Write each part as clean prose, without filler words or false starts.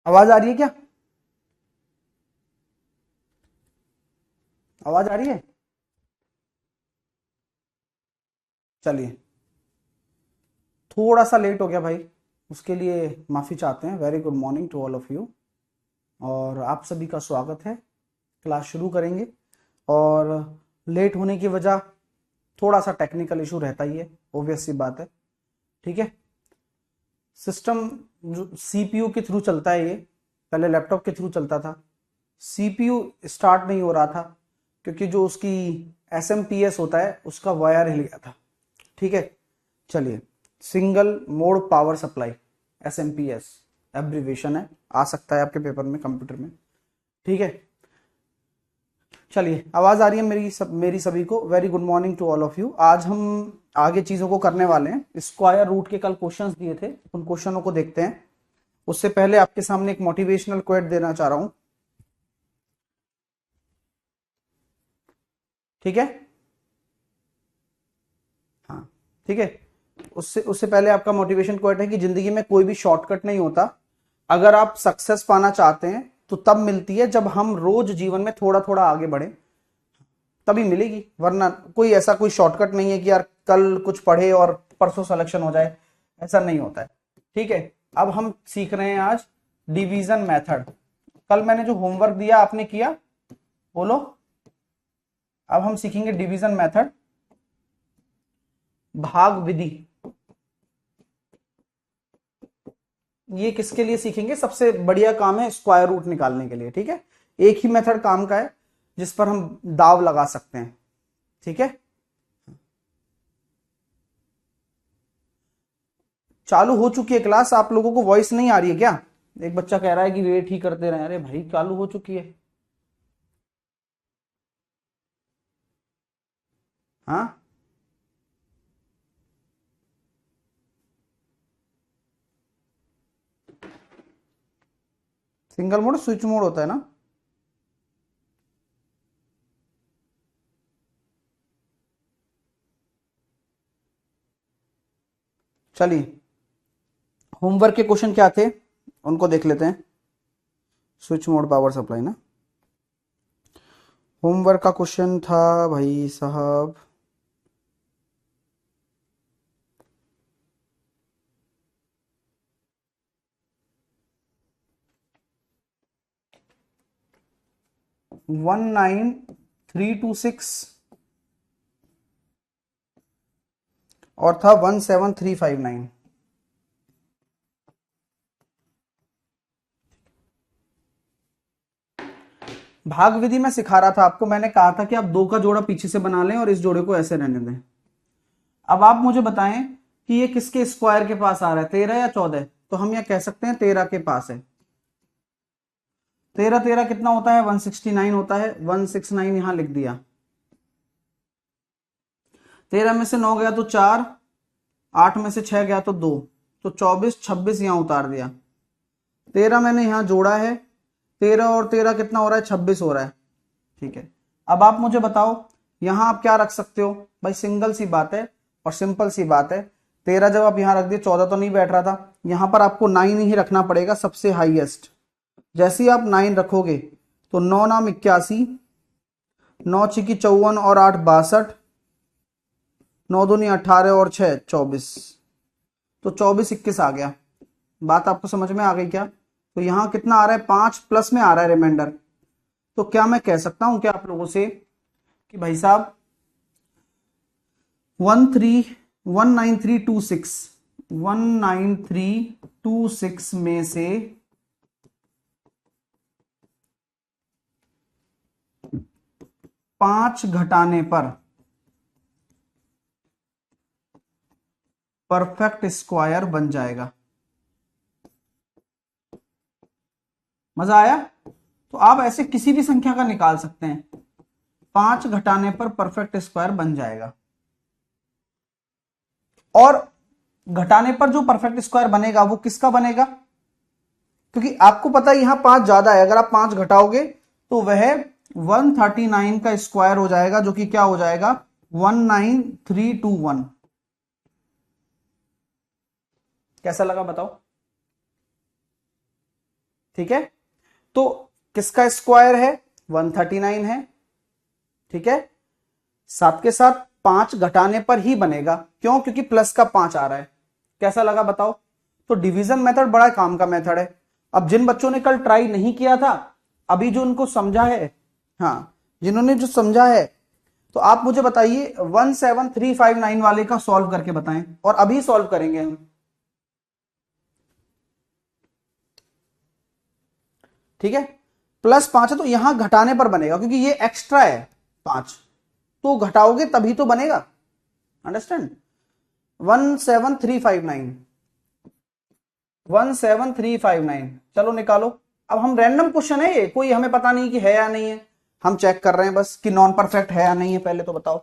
आवाज आ रही है क्या? आवाज आ रही है? चलिए, थोड़ा सा लेट हो गया भाई, उसके लिए माफी चाहते हैं। Very good morning to all of you, और आप सभी का स्वागत है। क्लास शुरू करेंगे, और लेट होने की वजह थोड़ा सा टेक्निकल इशू रहता ही है, ऑब्वियस सी बात है। ठीक है। सिस्टम जो सीपीयू के थ्रू चलता है, ये पहले लैपटॉप के थ्रू चलता था। सीपीयू स्टार्ट नहीं हो रहा था क्योंकि जो उसकी एसएमपीएस होता है उसका वायर हिल गया था। ठीक है। चलिए, single mode power supply, SMPS abbreviation है, आ सकता है आपके पेपर में, कंप्यूटर में। ठीक है। चलिए, आवाज आ रही है मेरी सभी को। Very good morning to all of you. आज हम आगे चीजों को करने वाले हैं। स्क्वायर रूट के कल क्वेश्चंस दिए थे, उन क्वेश्चनों को देखते हैं। उससे पहले आपके सामने एक मोटिवेशनल क्वेट देना चाह रहा हूं। ठीक है। हाँ, ठीक है। उससे उससे पहले आपका मोटिवेशन क्वेट है कि जिंदगी में कोई भी शॉर्टकट नहीं होता। अगर आप सक्सेस पाना चाहते हैं तो तब मिलती है जब हम रोज जीवन में थोड़ा थोड़ा आगे बढ़े, तभी मिलेगी। वरना कोई ऐसा कोई शॉर्टकट नहीं है कि यार कल कुछ पढ़े और परसों सिलेक्शन हो जाए, ऐसा नहीं होता है। ठीक है। अब हम सीख रहे हैं आज डिवीजन मेथड। कल मैंने जो होमवर्क दिया आपने किया? बोलो। अब हम सीखेंगे डिवीजन मेथड, भाग विधि। ये किसके लिए सीखेंगे? सबसे बढ़िया काम है स्क्वायर रूट निकालने के लिए। ठीक है। एक ही मेथड काम का है जिस पर हम दाव लगा सकते हैं। ठीक है। चालू हो चुकी है क्लास। आप लोगों को वॉइस नहीं आ रही है क्या? एक बच्चा कह रहा है कि वेट ही करते रहे। अरे भाई, चालू हो चुकी है। हाँ, सिंगल मोड स्विच मोड होता है ना। चलिए, होमवर्क के क्वेश्चन क्या थे उनको देख लेते हैं। स्विच मोड पावर सप्लाई ना। होमवर्क का क्वेश्चन था भाई साहब, 19326 और था 17359। भाग विधि में सिखा रहा था आपको। मैंने कहा था कि आप दो का जोड़ा पीछे से बना लें और इस जोड़े को ऐसे रहने दें। अब आप मुझे बताएं कि ये किसके स्क्वायर के पास आ रहा है, 13 या 14? तो हम यह कह सकते हैं 13 के पास है। 13 13 कितना होता है? 169 होता है। 169 यहां लिख दिया। 13 में से 9 गया तो 4, 8 में से 6 गया तो 2, तो 24 26 यहां उतार दिया। 13 मैंने यहां जोड़ा है। 13 और 13 कितना हो रहा है? 26 हो रहा है। ठीक है। अब आप मुझे बताओ, यहां आप क्या रख सकते हो? भाई सिंगल सी बात है और सिंपल सी बात है। 13 जब आप यहां रख दिए, 14 तो नहीं बैठ रहा था। यहां पर आपको 9 ही रखना पड़ेगा, सबसे हाईएस्ट। जैसे ही आप 9 रखोगे तो 9 नाम 81, 9 छिकी 54 और 8 62, 9 दूनी 18 और 6 24, तो 24 21 आ गया। बात आपको समझ में आ गई क्या? तो यहां कितना आ रहा है? 5 प्लस में आ रहा है रिमाइंडर। तो क्या मैं कह सकता हूं क्या आप लोगों से कि भाई साहब 19326, 19326 में से 5 घटाने पर परफेक्ट स्क्वायर बन जाएगा। मजा आया? तो आप ऐसे किसी भी संख्या का निकाल सकते हैं। 5 घटाने पर परफेक्ट स्क्वायर बन जाएगा। और घटाने पर जो परफेक्ट स्क्वायर बनेगा वो किसका बनेगा? क्योंकि आपको पता है यहां 5 ज्यादा है। अगर आप 5 घटाओगे तो वह 139 का स्क्वायर हो जाएगा, जो कि क्या हो जाएगा? 19321। कैसा लगा बताओ? ठीक है, तो किसका स्क्वायर है 139 है, ठीक है, साथ के साथ 5 घटाने पर ही बनेगा, क्यों, क्योंकि प्लस का 5 आ रहा है। कैसा लगा बताओ। तो डिवीजन मेथड बड़ा काम का मेथड है। अब जिन बच्चों ने कल ट्राई नहीं किया था, अभी जो उनको समझा है, हाँ जिन्होंने जो समझा है, तो आप मुझे बताइए 17359 वाले का सॉल्व करके बताएं, और अभी सॉल्व करेंगे हम। ठीक है, +5 है तो यहां घटाने पर बनेगा, क्योंकि ये एक्स्ट्रा है 5, तो घटाओगे तभी तो बनेगा। अंडरस्टैंड। 17359 चलो निकालो। अब हम रैंडम क्वेश्चन है ये, कोई हमें पता नहीं कि है या नहीं है, हम चेक कर रहे हैं बस कि नॉन परफेक्ट है या नहीं है। पहले तो बताओ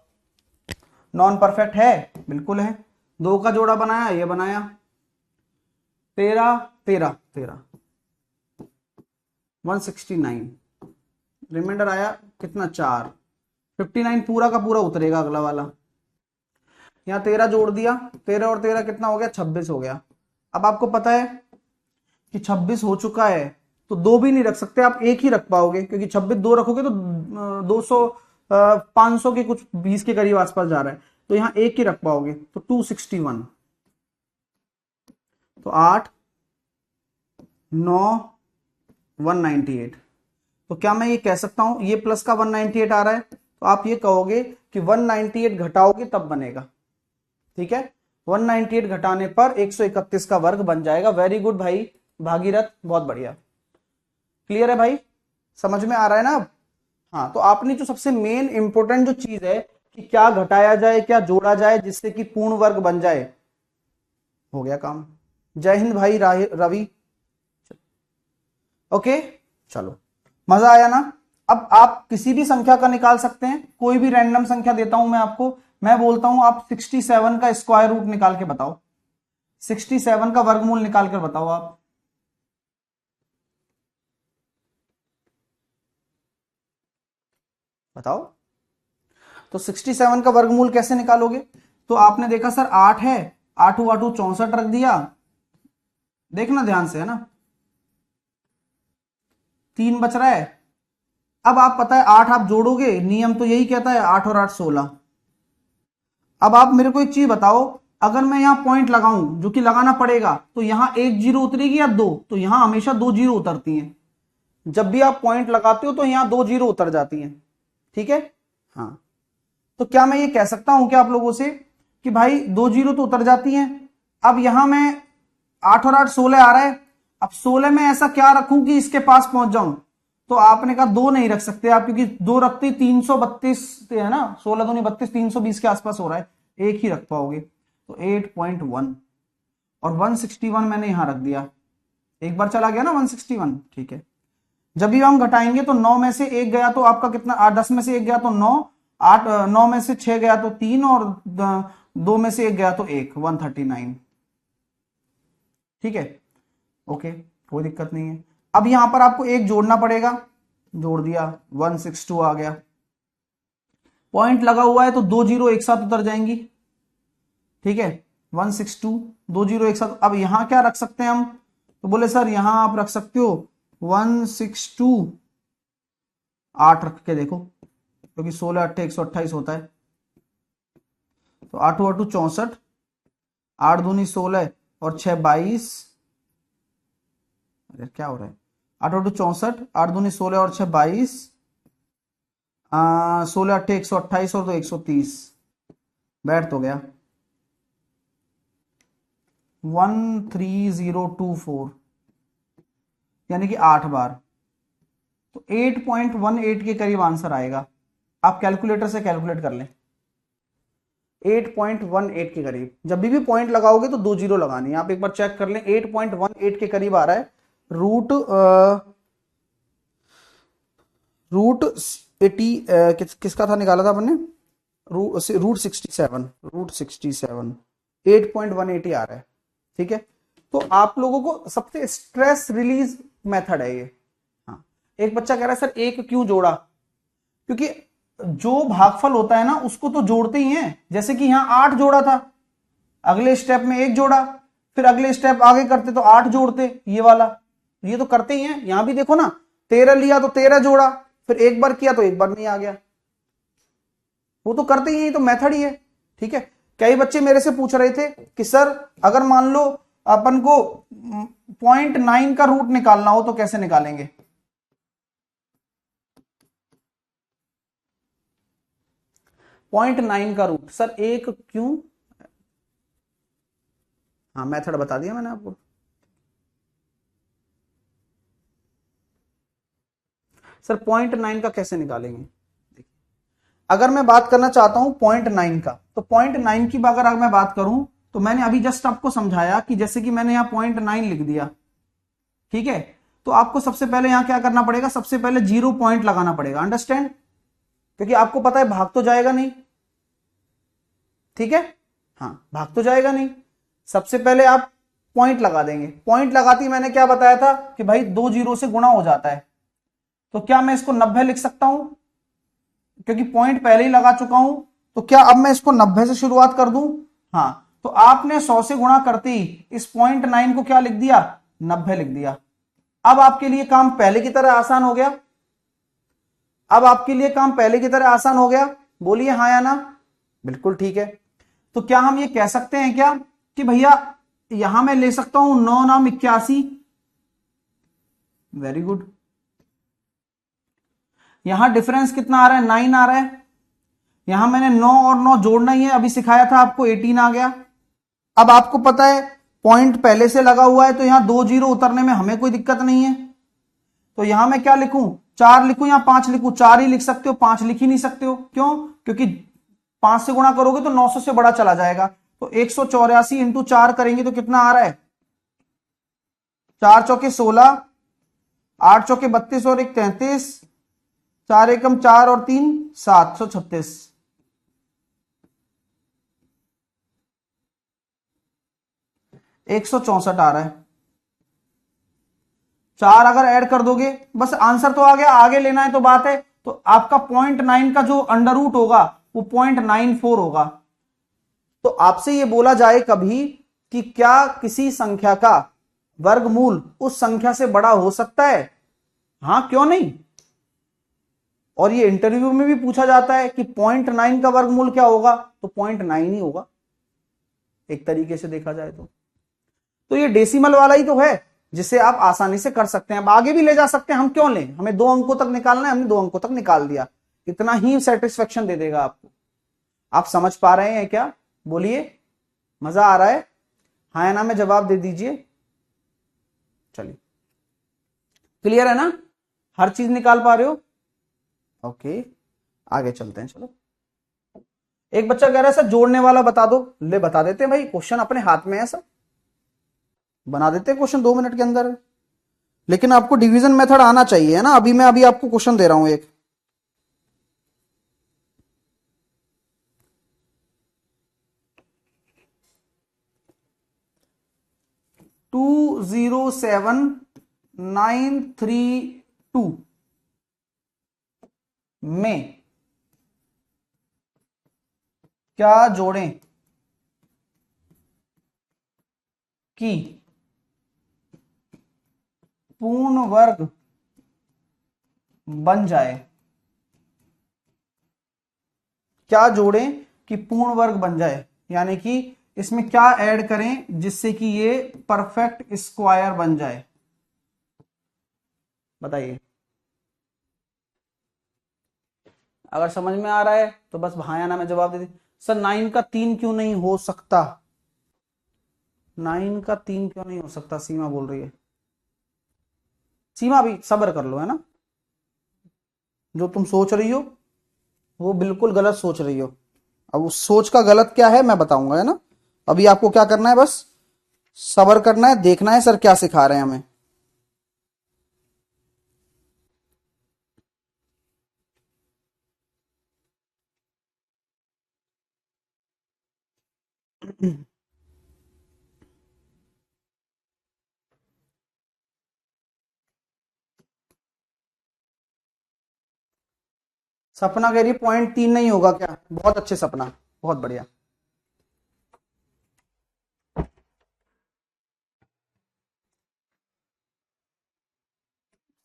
नॉन परफेक्ट है, बिल्कुल है। 2 का जोड़ा बनाया, ये बनाया 13 13 13 169, रिमाइंडर आया कितना 4, 59 पूरा का पूरा उतरेगा अगला वाला। यहां 13 जोड़ दिया, 13 और 13 कितना हो गया 26 हो गया। अब आपको पता है कि 26 हो चुका है, तो 2 भी नहीं रख सकते आप, एक ही रख पाओगे, क्योंकि 26 2 रखोगे तो 200 500 के कुछ 20 के करीब आसपास जा रहा है, तो यहां एक ही रख पाओगे, तो 261, तो 8 9 198। तो क्या मैं ये कह सकता हूं, ये प्लस का 198 आ रहा है, तो आप ये कहोगे कि 198 घटाओगे तब बनेगा। ठीक है, 198 घटाने पर 131 का वर्ग बन जाएगा। वेरी गुड भाई भागीरथ, बहुत बढ़िया। क्लियर है भाई, समझ में आ रहा है ना अब। हाँ, तो आपने जो सबसे मेन इंपोर्टेंट जो चीज है कि क्या घटाया जाए क्या जोड़ा जाए जिससे कि पूर्ण वर्ग बन जाए, हो गया काम। जय हिंद भाई रवि। ओके चलो, मजा आया ना। अब आप किसी भी संख्या का निकाल सकते हैं, कोई भी रैंडम संख्या देता हूं मैं आपको, मैं बोलता हूं आप 67 का स्क्वायर रूट निकाल के बताओ, 67 का वर्गमूल निकाल कर बताओ आप। बताओ तो 67 का वर्गमूल कैसे निकालोगे। तो आपने देखा सर 8 है, 8 8 64 रख दिया, देखना ध्यान से है ना, 3 बच रहा है। अब आप पता है 8 आप जोड़ोगे, नियम तो यही कहता है 8 और 8 16। अब आप मेरे को एक चीज बताओ, अगर मैं यहां पॉइंट लगाऊं, जो कि लगाना पड़ेगा, तो यहां 1 जीरो उतरेगी या 2, तो यहां हमेशा 2 जीरो उतरती हैं। जब भी आप पॉइंट लगाते हो तो यहां 2 जीरो उतर जाती हैं। ठीक है, हाँ, तो क्या मैं ये कह सकता हूं क्या आप लोगों से कि भाई 2 जीरो तो उतर जाती हैं। अब यहां मैं 8 और 8 16 आ रहा है, अब 16 में ऐसा क्या रखूं कि इसके पास पहुंच जाऊं। तो आपने कहा 2 नहीं रख सकते आप, क्योंकि 2 रखते 332 है ना, 16 दूनी 32, 320 के आसपास हो रहा है, एक ही रख पाओगे, तो 8.1 और 161 मैंने यहां रख दिया, एक बार चला गया ना 161। ठीक है, जब भी हम घटाएंगे तो 9 में से 1 गया तो आपका कितना, 10 में से 1 गया तो 9, 8 9 में से 6 गया तो 3, और 2 में से 1 गया तो 1, 139। ठीक है, ओके, कोई दिक्कत नहीं है। अब यहां पर आपको एक जोड़ना पड़ेगा, जोड़ दिया 162 आ गया। पॉइंट लगा हुआ है तो 2 जीरो एक साथ उतर जाएंगी। ठीक है, 162 2 जीरो एक साथ। अब यहां क्या रख सकते हैं हम, तो बोले सर यहां आप रख सकते हो 162 8 रख के देखो, क्योंकि 16 8 128 होता है, तो 8 8 64, 8 दूनी 16 और 6 22, अरे क्या हो रहा है, 8 8 64, 8 दूनी 16 और 6 22, 16 8 128 और 2 130, बैठ तो गया 13024, यानी कि 8 बार, तो 8.18 के करीब आंसर आएगा। आप कैलकुलेटर से कैलकुलेट कर लें, 8.18 के करीब। जब भी पॉइंट लगाओगे तो 2 जीरो लगानी है, आप एक बार चेक कर लें, 8.18 के करीब आ रहा है। रूट 80 किसका था निकाला था अपने, रूट 67 8.180 आ रहा है। ठीक है, तो आप लोगों को सबसे स्ट्रेस रिलीज मेथड है ये। हाँ, एक बच्चा कह रहा है सर एक क्यों जोड़ा, क्योंकि जो भागफल होता है ना उसको तो जोड़ते ही हैं। जैसे कि यहां 8 जोड़ा था, अगले स्टेप में 1 जोड़ा, फिर अगले स्टेप आगे करते तो 8 जोड़ते, ये वाला। ये तो करते ही हैं, यहां भी देखो ना, 13 लिया तो 13 जोड़ा, फिर एक बार किया तो एक बार नहीं आ गया, वो तो करते ही हैं, तो मेथड ही है। ठीक है, कई बच्चे मेरे से पूछ रहे थे कि सर अगर मान लो अपन को 0.9 का रूट निकालना हो तो कैसे निकालेंगे? 0.9 का रूट सर एक क्यों? हाँ मेथड बता दिया मैंने आपको। सर 0.9 का कैसे निकालेंगे? अगर मैं बात करना चाहता हूं 0.9 का, तो 0.9 की अगर मैं बात करूं तो मैंने अभी जस्ट आपको समझाया कि जैसे कि मैंने यहां 0.9 लिख दिया, ठीक है, तो आपको सबसे पहले यहां क्या करना पड़ेगा, सबसे पहले 0 पॉइंट लगाना पड़ेगा, अंडरस्टैंड, क्योंकि आपको पता है भाग तो जाएगा नहीं, ठीक है, हाँ भाग तो जाएगा नहीं, सबसे पहले आप पॉइंट लगा देंगे। पॉइंट लगाती मैंने क्या बताया था कि भाई 2 जीरो से गुणा हो जाता है, तो क्या मैं इसको 90 लिख सकता हूं? क्योंकि पॉइंट पहले ही लगा चुका हूं, तो क्या अब मैं इसको 90 से शुरुआत कर दूं? हाँ, तो आपने 100 से गुणा करते ही इस 0.9 को क्या लिख दिया, 90 लिख दिया। अब आपके लिए काम पहले की तरह आसान हो गया, अब आपके लिए काम पहले की तरह आसान हो गया, बोलिए हाँ या ना? बिल्कुल ठीक है। तो क्या हम ये कह सकते हैं क्या कि भैया यहां मैं ले सकता हूं 9 नाम 81? Very good. यहां डिफरेंस कितना आ रहा है, 9 आ रहा है, यहां मैंने 9 और 9 जोड़ना ही है, अभी सिखाया था आपको, 18 आ गया। अब आपको पता है पॉइंट पहले से लगा हुआ है, तो यहां 2 जीरो उतरने में हमें कोई दिक्कत नहीं है, तो यहां मैं क्या लिखूं, 4 लिखूं या 5 लिखूं? 4 ही लिख सकते हो, 5 लिख ही नहीं सकते हो, क्यों? क्योंकि 5 से गुणा करोगे तो 900 से बड़ा चला जाएगा, तो 184 इंटू 4 करेंगे तो कितना आ रहा है, 4 चौके 16, 8 चौके 32 और 1 33, 4 एकम 4 और 3 736, 164 आ रहा है। 4 अगर ऐड कर दोगे बस आंसर तो आ गया, आगे लेना है तो बात है, तो आपका 0.9 का जो अंडर रूट होगा वो 0.94 होगा। तो आपसे ये बोला जाए कभी कि क्या किसी संख्या का वर्गमूल उस संख्या से बड़ा हो सकता है? हाँ क्यों नहीं। और ये इंटरव्यू में भी पूछा जाता है कि 0.9 का वर्गमूल क्या होगा, तो 0.9 ही होगा एक तरीके से देखा जाए तो ये डेसिमल वाला ही तो है जिसे आप आसानी से कर सकते हैं, अब आगे भी ले जा सकते हैं, हम क्यों लें, हमें 2 अंकों तक निकालना है, हमने 2 अंकों तक निकाल दिया, इतना ही सेटिस्फेक्शन दे देगा आपको। आप समझ पा रहे हैं क्या? बोलिए, मजा आ रहा है? हाँ या ना में जवाब दे दीजिए। चलिए, क्लियर है ना, हर चीज निकाल पा रहे हो? ओके, आगे चलते हैं। चलो, एक बच्चा कह रहा है सर जोड़ने वाला बता दो, ले बता देते हैं भाई, क्वेश्चन अपने हाथ में है सर, बना देते हैं क्वेश्चन 2 मिनट के अंदर। लेकिन आपको डिवीजन मेथड आना चाहिए है ना, अभी आपको क्वेश्चन दे रहा हूं एक, टू 207,932 में क्या जोड़ें कि पूर्ण वर्ग बन जाए, क्या जोड़ें कि पूर्ण वर्ग बन जाए, यानी कि इसमें क्या ऐड करें जिससे कि ये परफेक्ट स्क्वायर बन जाए, बताइए। अगर समझ में आ रहा है तो बस हाँ या ना में जवाब दे दीजिए। सर 9 का 3 क्यों नहीं हो सकता? 9 का 3 क्यों नहीं हो सकता, सीमा बोल रही है। सीमा, भी सब्र कर लो, है ना, जो तुम सोच रही हो वो बिल्कुल गलत सोच रही हो। अब उस सोच का गलत क्या है मैं बताऊंगा, है ना, अभी आपको क्या करना है, बस सब्र करना है, देखना है सर क्या सिखा रहे हैं हमें। सपना कह रही है 0.3 नहीं होगा क्या, बहुत अच्छे सपना, बहुत बढ़िया।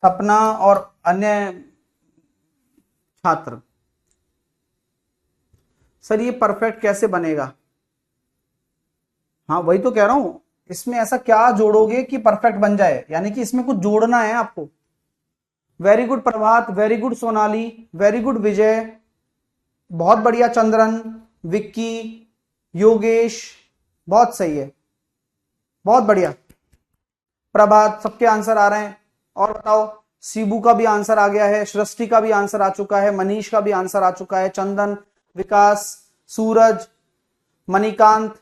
सपना और अन्य छात्र, सर ये परफेक्ट कैसे बनेगा? हाँ वही तो कह रहा हूं, इसमें ऐसा क्या जोड़ोगे कि परफेक्ट बन जाए, यानी कि इसमें कुछ जोड़ना है आपको। Very good Prabhat, very good Sonali, very good Vijay, बहुत बढ़िया चंद्रन, विक्की, योगेश, बहुत सही है, बहुत बढ़िया प्रभात, सबके आंसर आ रहे हैं। और बताओ, शिबू का भी आंसर आ गया है, सृष्टि का भी आंसर आ चुका है, मनीष का भी आंसर आ चुका है, चंदन, विकास, सूरज, मणिकांत,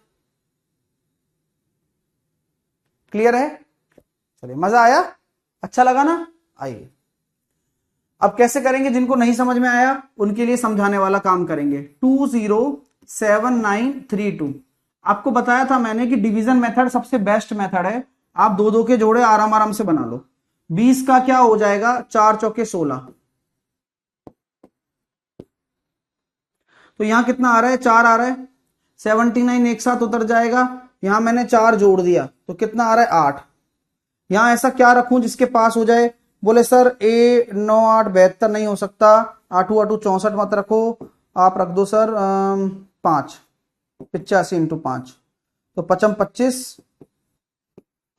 क्लियर है? चलिए, मजा आया, अच्छा लगा ना? आइए अब कैसे करेंगे, जिनको नहीं समझ में आया उनके लिए समझाने वाला काम करेंगे। 207932, आपको बताया था मैंने कि डिवीजन मेथड सबसे बेस्ट मेथड है। आप दो दो के जोड़े आराम आराम से बना लो। 20 का क्या हो जाएगा, 4 चौके 16, तो यहां कितना आ रहा है, 4 आ रहा है। 79 एक साथ उतर जाएगा, यहां मैंने 4 जोड़ दिया तो कितना आ रहा है, 8। यहां ऐसा क्या रखूं जिसके पास हो जाए? बोले सर ए 9 8 72 नहीं हो सकता, 8 8 64 मत रखो, आप रख दो सर 5, 85 इंटू 5, तो 55 25,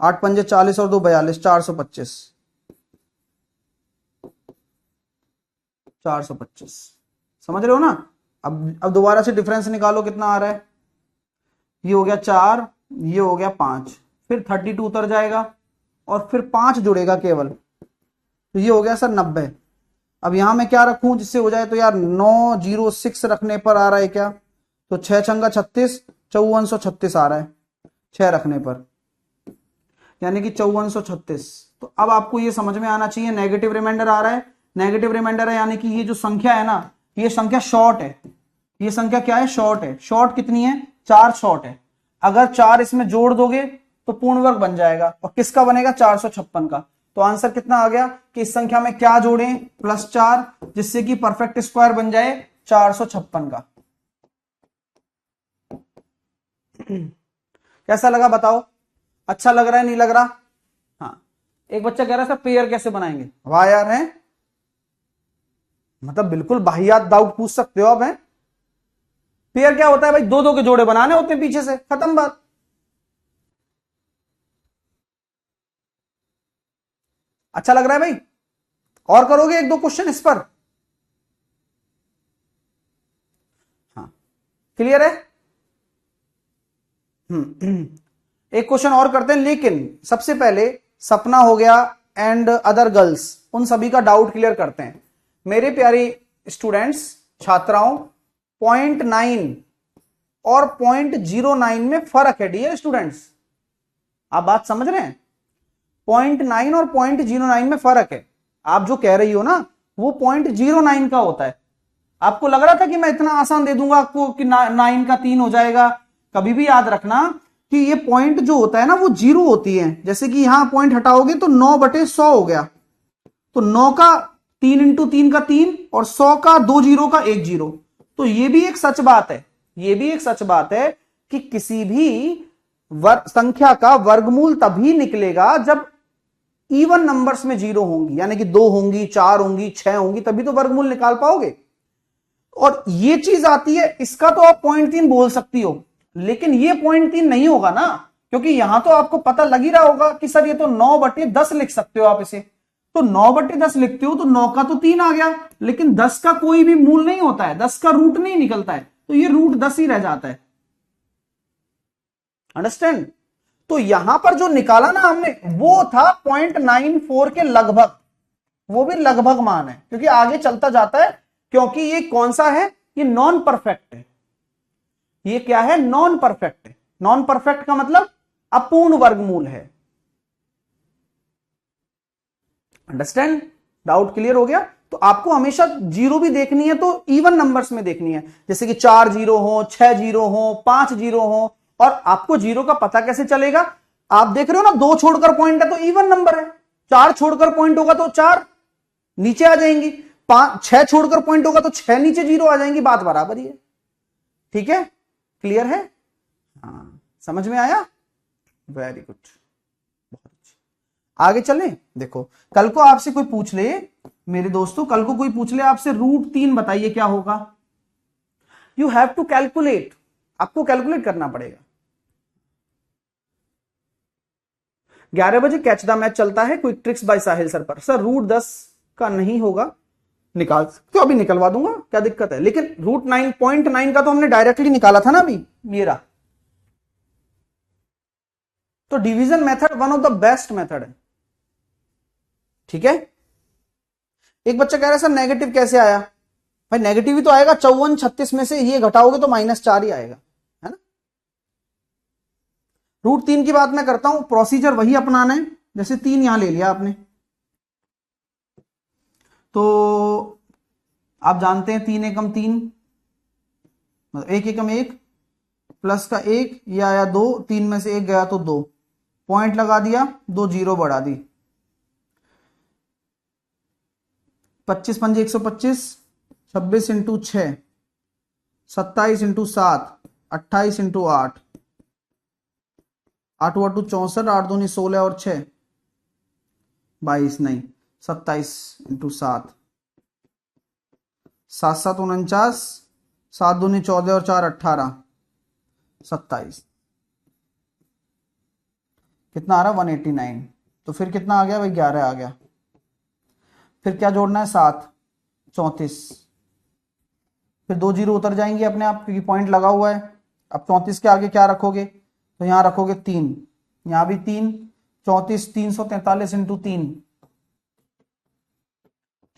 8 पंजे 40 और 2 42, 425, 425, समझ रहे हो ना? अब दोबारा से डिफरेंस निकालो, कितना आ रहा है? ये हो गया 4, ये हो गया 5, फिर 32 उतर जाएगा और फिर 5 जुड़ेगा केवल, तो ये हो गया सर 90। अब यहां मैं क्या रखूं जिससे हो जाए? तो यार 906 रखने पर आ रहा है क्या? तो 6 छंगा 36, 5436 आ रहा है 6 रखने पर, यानी कि 5436। तो अब आपको ये समझ में आना चाहिए, नेगेटिव रिमाइंडर आ रहा है, नेगेटिव रिमाइंडर है, यानी कि ये जो संख्या है ना, ये संख्या शॉर्ट है। ये संख्या क्या है? शॉर्ट है। शॉर्ट कितनी है? 4 शॉर्ट है। अगर 4 इसमें जोड़ दोगे तो पूर्ण वर्ग बन जाएगा, और किसका बनेगा? 456 का। तो आंसर कितना आ गया कि इस संख्या में क्या जोड़ें? +4, जिससे कि परफेक्ट स्क्वायर बन जाए 456 का। कैसा लगा बताओ? अच्छा लग रहा है, नहीं लग रहा? हाँ, एक बच्चा कह रहा है सर पेयर कैसे बनाएंगे? वाह यार, है मतलब बिल्कुल बाहियात डाउट पूछ सकते हो आप, हैं? पेयर क्या होता है भाई? दो दो के जोड़े बनाने होते हैं पीछे से, खत्म बात। अच्छा लग रहा है भाई? और करोगे एक दो क्वेश्चन इस पर? हाँ, क्लियर है? एक क्वेश्चन और करते हैं, लेकिन सबसे पहले सपना हो गया एंड अदर गर्ल्स, उन सभी का डाउट क्लियर करते हैं। मेरे प्यारे स्टूडेंट्स, छात्राओं, 0.9 और 0.09 में फर्क है डियर स्टूडेंट्स। आप बात समझ रहे हैं? 0.9 और 0.09 में फर्क है। आप जो कह रही हो ना, वो 0.09 का होता है। आपको लग रहा था कि मैं इतना आसान दे दूंगा आपको कि 9 का 3 हो जाएगा। कभी भी याद रखना कि ये पॉइंट जो होता है ना, वो जीरो होती है। जैसे कि यहां पॉइंट हटाओगे तो 9/100 हो गया, तो 9 का 3 इंटू 3 का 3 और 100 का 2 जीरो का 1 जीरो। तो ये भी एक सच बात है, ये भी एक सच बात है कि किसी भी संख्या का वर्गमूल तभी निकलेगा जब इवन नंबर्स में जीरो होंगी, यानी कि 2 होंगी, 4 होंगी, 6 होंगी, तभी तो वर्गमूल निकाल पाओगे। और ये चीज आती है, इसका तो आप 0.3 बोल सकती हो, लेकिन ये 0.3 नहीं होगा ना, क्योंकि यहां तो आपको पता लग ही रहा होगा कि सर ये तो 9/10 लिख सकते हो आप इसे। तो 9/10 लिखते हो तो 9 का तो 3 आ गया, लेकिन 10 का कोई भी मूल नहीं होता है, 10 का रूट नहीं निकलता है, तो ये रूट 10 ही रह जाता है। अंडरस्टैंड? तो यहां पर जो निकाला ना हमने, वो था 0.94 के लगभग, वो भी लगभग मान है, क्योंकि आगे चलता जाता है, क्योंकि ये कौन सा है? ये नॉन परफेक्ट है। ये क्या है? नॉन परफेक्ट है। नॉन परफेक्ट का मतलब अपूर्ण वर्गमूल है। अंडरस्टैंड? डाउट क्लियर हो गया? तो आपको हमेशा जीरो भी देखनी है तो इवन नंबर्स में देखनी है, जैसे कि 4 जीरो हो, 6 जीरो हो, 5 जीरो हो। और आपको जीरो का पता कैसे चलेगा? आप देख रहे हो ना, 2 छोड़कर पॉइंट है तो इवन नंबर है, 4 छोड़कर पॉइंट होगा तो 4 नीचे आ जाएंगी, 6 छोड़कर पॉइंट होगा तो 6 नीचे जीरो आ जाएंगी, बात बराबर ही है। ठीक है? क्लियर है? हाँ, समझ में आया? वेरी गुड, बहुत अच्छा। आगे चले, देखो कल को आपसे कोई पूछ ले, मेरे दोस्तों कल को कोई पूछ ले आपसे √3 बताइए क्या होगा, यू हैव टू कैलकुलेट, आपको कैलकुलेट करना पड़ेगा। 11 बजे कैच द मैच चलता है, क्विक ट्रिक्स बाय साहिल सर पर। सर √10 का नहीं होगा, निकाल तो अभी निकलवा दूंगा, क्या दिक्कत है, लेकिन √9.9 का तो हमने डायरेक्टली निकाला था ना अभी मेरा। तो division method one of the best method है, ठीक है। एक बच्चा कह रहा है सर नेगेटिव कैसे आया, भाई नेगेटिव ही तो आएगा, 54 36 में से ये घटाओगे तो -4 ही आएगा, है ना। √3 की बात मैं करता हूं, प्रोसीजर वही अपनाना है, जैसे 3 यहां ले लिया आपने, तो आप जानते हैं 3 एकम 3, मतलब 1 एकम 1 प्लस का 1, ये आया 2, 3 में से 1 गया तो 2, पॉइंट लगा दिया, 2 जीरो बढ़ा दी, 25 पंजे 125, 26 इंटू 6, 27 इंटू 7, 28 इंटू 8, 8 8 64, 8 दूनी 16 और 6 22, नहीं 27 इंटू 7, 7 7 49, 7 दूनी 14 और 4 18, 27, कितना आ रहा 189, तो फिर कितना आ गया भाई 11 आ गया, फिर क्या जोड़ना है 7, 34, फिर 2 जीरो उतर जाएंगे अपने आप क्योंकि पॉइंट लगा हुआ है। अब 34 के आगे क्या रखोगे, तो यहां रखोगे 3, यहां भी 3, 34 343 इंटू 3,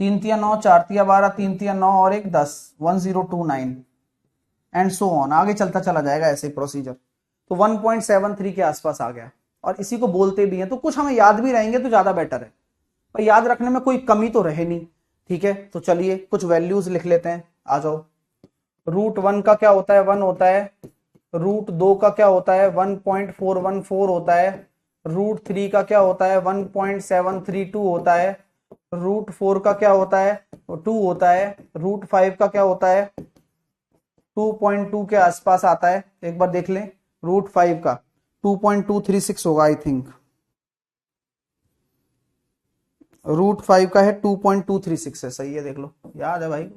3 तिया 9, 4 तिया 12, 3 तिया 9 और 1 10, 1029 एंड सो ऑन, आगे चलता चला जाएगा ऐसे प्रोसीजर। तो 1.73 के आसपास आ गया, और इसी को बोलते भी हैं, तो कुछ हमें याद भी रहेंगे तो ज्यादा बेटर है, पर याद रखने में कोई कमी तो रहे नहीं, ठीक है। तो चलिए कुछ वैल्यूज लिख लेते हैं, आ जाओ। √1 का क्या होता है 1 होता है, √2 का क्या होता है 1.414 होता है, √3 का क्या होता है 1.732 होता है, √4 का क्या होता है 2 होता है, √5 का क्या होता है 2.2 के आसपास आता है, एक बार देख लें, √5 का 2.236 होगा आई थिंक, √5 का है 2.236 है, सही है, देख लो, याद है भाई।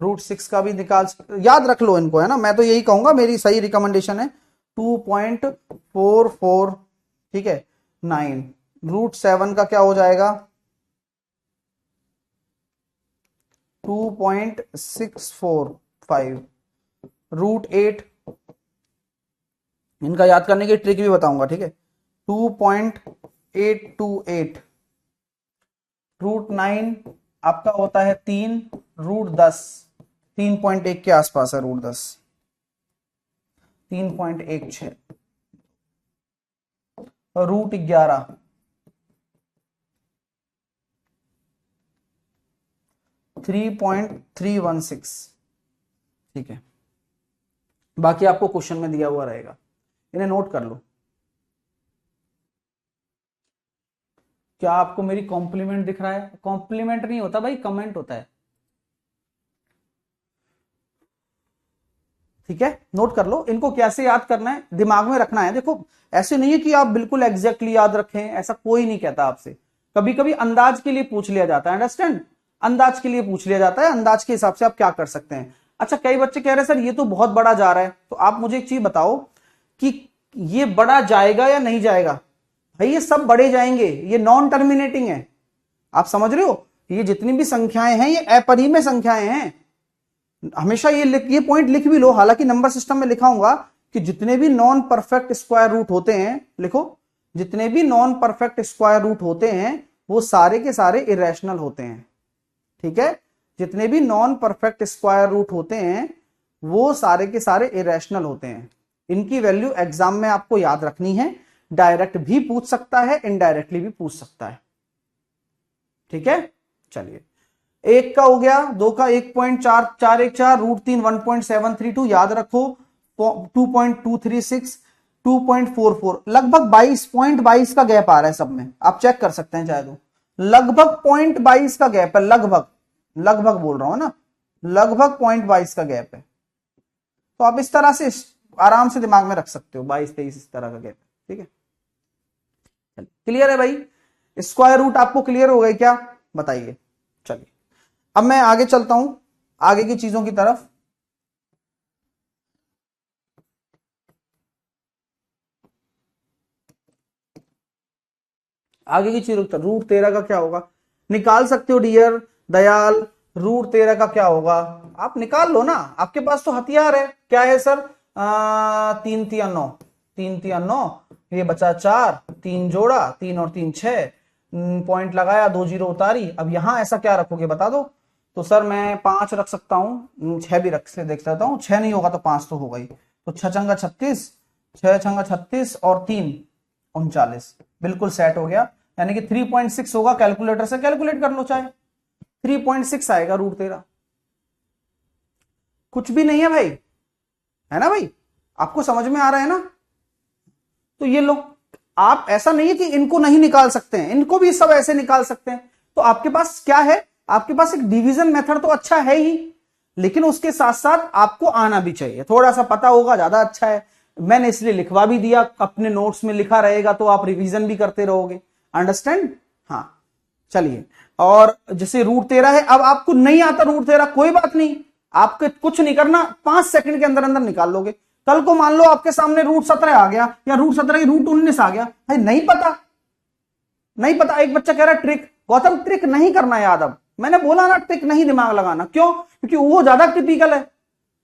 √6 का भी निकाल, याद रख लो इनको, है ना, मैं तो यही कहूंगा, मेरी सही रिकमेंडेशन है 2.44, ठीक है 9, √7 का क्या हो जाएगा 2.645, √8, इनका याद करने की ट्रिक भी बताऊंगा, ठीक है 2.828, √9 आपका होता है 3, √10 3.1 के आसपास है, √10 3.16, √11 3.316, ठीक है, बाकी आपको क्वेश्चन में दिया हुआ रहेगा, इन्हें नोट कर लो। क्या आपको मेरी कॉम्प्लीमेंट दिख रहा है, कॉम्प्लीमेंट नहीं होता भाई, कमेंट होता है, ठीक है, नोट कर लो, इनको कैसे याद करना है, दिमाग में रखना है। देखो ऐसे नहीं है कि आप बिल्कुल एग्जैक्टली याद रखें, ऐसा कोई नहीं कहता आपसे, कभी कभी अंदाज के लिए पूछ लिया जाता है, अंडरस्टैंड, अंदाज के लिए पूछ लिया जाता है, अंदाज के हिसाब से आप क्या कर सकते हैं। अच्छा कई बच्चे कह रहे हैं सर ये तो बहुत बड़ा जा रहा है, तो आप मुझे एक चीज बताओ कि ये बड़ा जाएगा या नहीं जाएगा, भाई ये सब बड़े जाएंगे, ये नॉन टर्मिनेटिंग है, आप समझ रहे हो, ये जितनी भी संख्याएं हैं ये अपरिमेय संख्याएं हैं, हमेशा ये पॉइंट लिख भी लो, हालांकि नंबर सिस्टम में लिखाऊंगा कि जितने भी नॉन परफेक्ट स्क्वायर रूट होते हैं, लिखो, जितने भी नॉन परफेक्ट स्क्वायर रूट होते हैं वो सारे के सारे इरेशनल होते हैं, ठीक है, जितने भी नॉन परफेक्ट स्क्वायर रूट होते हैं वो सारे के सारे इरेशनल होते हैं, इनकी वैल्यू एग्जाम में आपको याद रखनी है, डायरेक्ट भी पूछ सकता है, इनडायरेक्टली भी पूछ सकता है, ठीक है। चलिए 1 का हो गया, 2 का 1.414, √3 1.732, याद रखो 2.236, 2.44, लगभग 22 का गैप आ रहा है सब में, आप चेक कर सकते हैं चाहे तो, लगभग 0.22 का गैप है, लगभग लगभग बोल रहा हूं ना, लगभग 0.22 का गैप है, तो आप इस तरह से आराम से दिमाग में रख सकते हो, 22 23 इस तरह का गैप है, ठीक है, क्लियर है भाई। स्क्वायर रूट आपको क्लियर हो गई क्या, बताइए। चलिए अब मैं आगे चलता हूं आगे की चीजों की तरफ। आगे की चीजों की तरफ, रूट 13 का क्या होगा, निकाल सकते हो डियर दयाल, रूट 13 का क्या होगा, आप निकाल लो ना, आपके पास तो हथियार है। क्या है सर, 3 3 9, 3 3 9, ये बचा 4, 3 जोड़ा, 3 और 3 6, पॉइंट लगाया, 2 जीरो उतारी। अब यहां ऐसा क्या रखोगे बता दो। तो सर मैं 5 रख सकता हूं, 6 भी रख से देख सकता हूं, 6 नहीं होगा तो 5 तो होगा ही। तो 6 छंगा 36, 6 छंगा 36 और 3 39, बिल्कुल सेट हो गया। यानी कि 3.6 होगा, कैलकुलेटर से कैलकुलेट कर लो चाहे, 3.6 आएगा रूट 13। कुछ भी नहीं है भाई, है ना भाई, आपको समझ में आ रहा है ना। तो ये लो, आप ऐसा नहीं है कि इनको नहीं निकाल सकते हैं, इनको भी सब ऐसे निकाल सकते हैं। तो आपके पास क्या है, आपके पास एक डिवीजन मेथड तो अच्छा है ही, लेकिन उसके साथ साथ आपको आना भी चाहिए, थोड़ा सा पता होगा ज्यादा अच्छा है। मैंने इसलिए लिखवा भी दिया, अपने नोट्स में लिखा रहेगा तो आप रिवीजन भी करते रहोगे। अंडरस्टैंड, हाँ। चलिए, और जैसे रूट 13 है, अब आपको नहीं आता रूट 13, कोई बात नहीं, आपको कुछ नहीं करना, 5 सेकंड के अंदर अंदर निकाल लोगे। कल को मान लो आपके सामने रूट 17 आ गया, या रूट 17 की रूट 19 आ गया, भाई नहीं पता, नहीं पता। एक बच्चा कह रहा है ट्रिक, गौतम ट्रिक नहीं करना याद, अब मैंने बोला ना ट्रिक नहीं दिमाग लगाना, क्यों, क्योंकि वो ज्यादा टिपिकल है।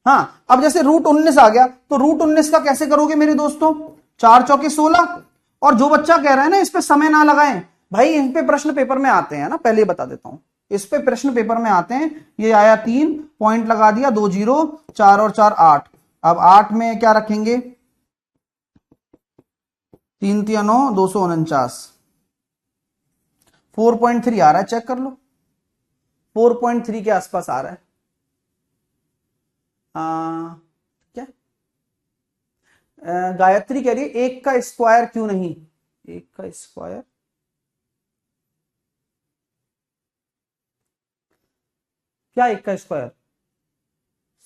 हाँ, अब जैसे रूट 19 आ गया, तो रूट 19 का कैसे करोगे मेरे दोस्तों, 4 चौके 16। और जो बच्चा कह रहा है ना इस पे समय ना लगाएं, भाई इन पे प्रश्न पेपर में आते हैं ना, पहले ही बता देता हूं, इस पे प्रश्न पेपर में आते हैं। ये आया 3 पॉइंट लगा दिया, 2 जीरो, 4 और 4 8। अब 8 में क्या रखेंगे, 3 3 9, 249, 4.3 आ रहा है, चेक कर लो, 4.3 के आसपास आ रहा है। क्या, गायत्री कह रही है एक का स्क्वायर क्यों नहीं, एक का स्क्वायर, क्या एक का स्क्वायर,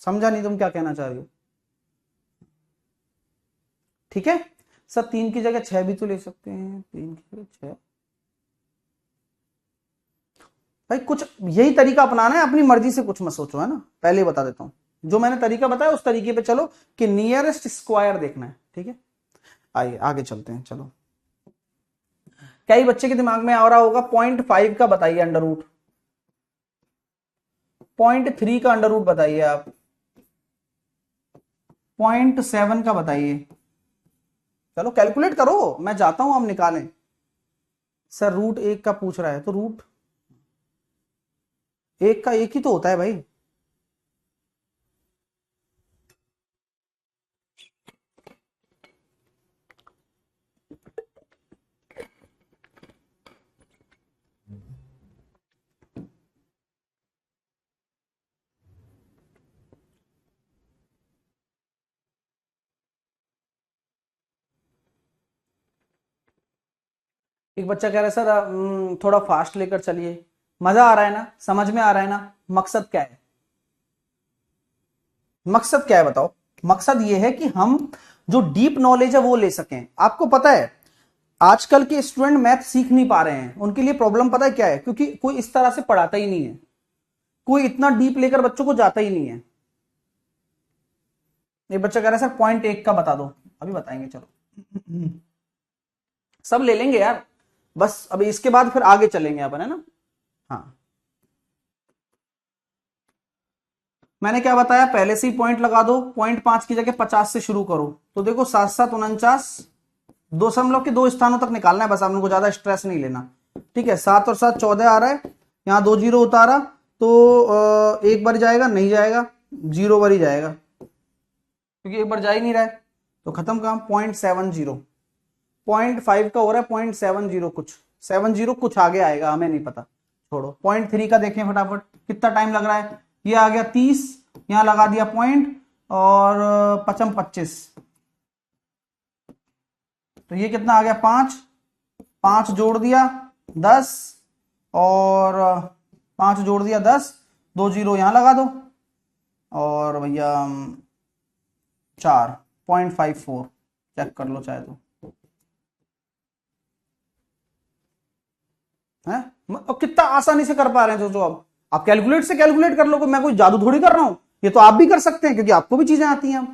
समझा नहीं तुम क्या कहना चाह रही हो। ठीक है सर, 3 की जगह 6 भी तो ले सकते हैं, 3 की जगह 6। भाई कुछ यही तरीका अपनाना है, अपनी मर्जी से कुछ मत सोचो, है ना, पहले ही बता देता हूं, जो मैंने तरीका बताया उस तरीके पे चलो, कि नियरेस्ट स्क्वायर देखना है, ठीक है। आइए आगे चलते हैं, चलो। कई बच्चे के दिमाग में आ रहा होगा 0.5 का बताइए अंडर रूट, 0.3 का अंडर रूट बताइए आप, 0.7 का बताइए। चलो कैलकुलेट करो, मैं जाता हूं, हम निकालें। सर रूट 1 का पूछ रहा है, तो रूट 1 का 1 ही तो होता है भाई। एक बच्चा कह रहा है सर थोड़ा फास्ट लेकर चलिए, मजा आ रहा है ना, समझ में आ रहा है ना, मकसद क्या है, मकसद क्या है बताओ। मकसद ये है कि हम जो डीप नॉलेज है वो ले सकें। आपको पता है आजकल के स्टूडेंट मैथ सीख नहीं पा रहे हैं, उनके लिए प्रॉब्लम पता है क्या है, क्योंकि कोई इस तरह से पढ़ाता ही नहीं है, कोई इतना डीप लेकर बच्चों को जाता ही नहीं है। एक बच्चा कह रहा है सर 0.1 का बता दो, अभी बताएंगे चलो, सब ले लेंगे यार, बस अभी इसके बाद फिर आगे चलेंगे अपन, है ना। हाँ, मैंने क्या बताया, पहले से ही पॉइंट लगा दो, 0.5 की जगह 50 से शुरू करो, तो देखो 7 7 49, 2 स्थानों तक निकालना है बस, आप लोगों को ज्यादा स्ट्रेस नहीं लेना। ठीक है, 7 और 7 14 आ रहा है, यहाँ 2 जीरो उतारा, तो एक बार जाएगा, नहीं जाएगा, 0 बार ही जाएगा, क्योंकि एक बार जा ही नहीं रहा है, तो खत्म काम। 0.70, 0.5 का हो रहा है 0.70 कुछ, 70 कुछ आगे आएगा, हमें नहीं पता, छोड़ो। 0.3 का देखें फटाफट, कितना टाइम लग रहा है, ये आ गया 30, यहां लगा दिया पॉइंट, और 25 25, तो ये कितना आ गया, 5, 5 जोड़ दिया 10, और 5 जोड़ दिया 10, 2 जीरो यहां लगा दो, और भैया 4.54, चेक कर लो चाहे तो। है? और कितना आसानी से कर पा रहे हैं, सोचो आप कैलकुलेट से कैलकुलेट कर लो, मैं कोई जादू थोड़ी कर रहा हूं, ये तो आप भी कर सकते हैं क्योंकि आपको भी चीजें आती हैं।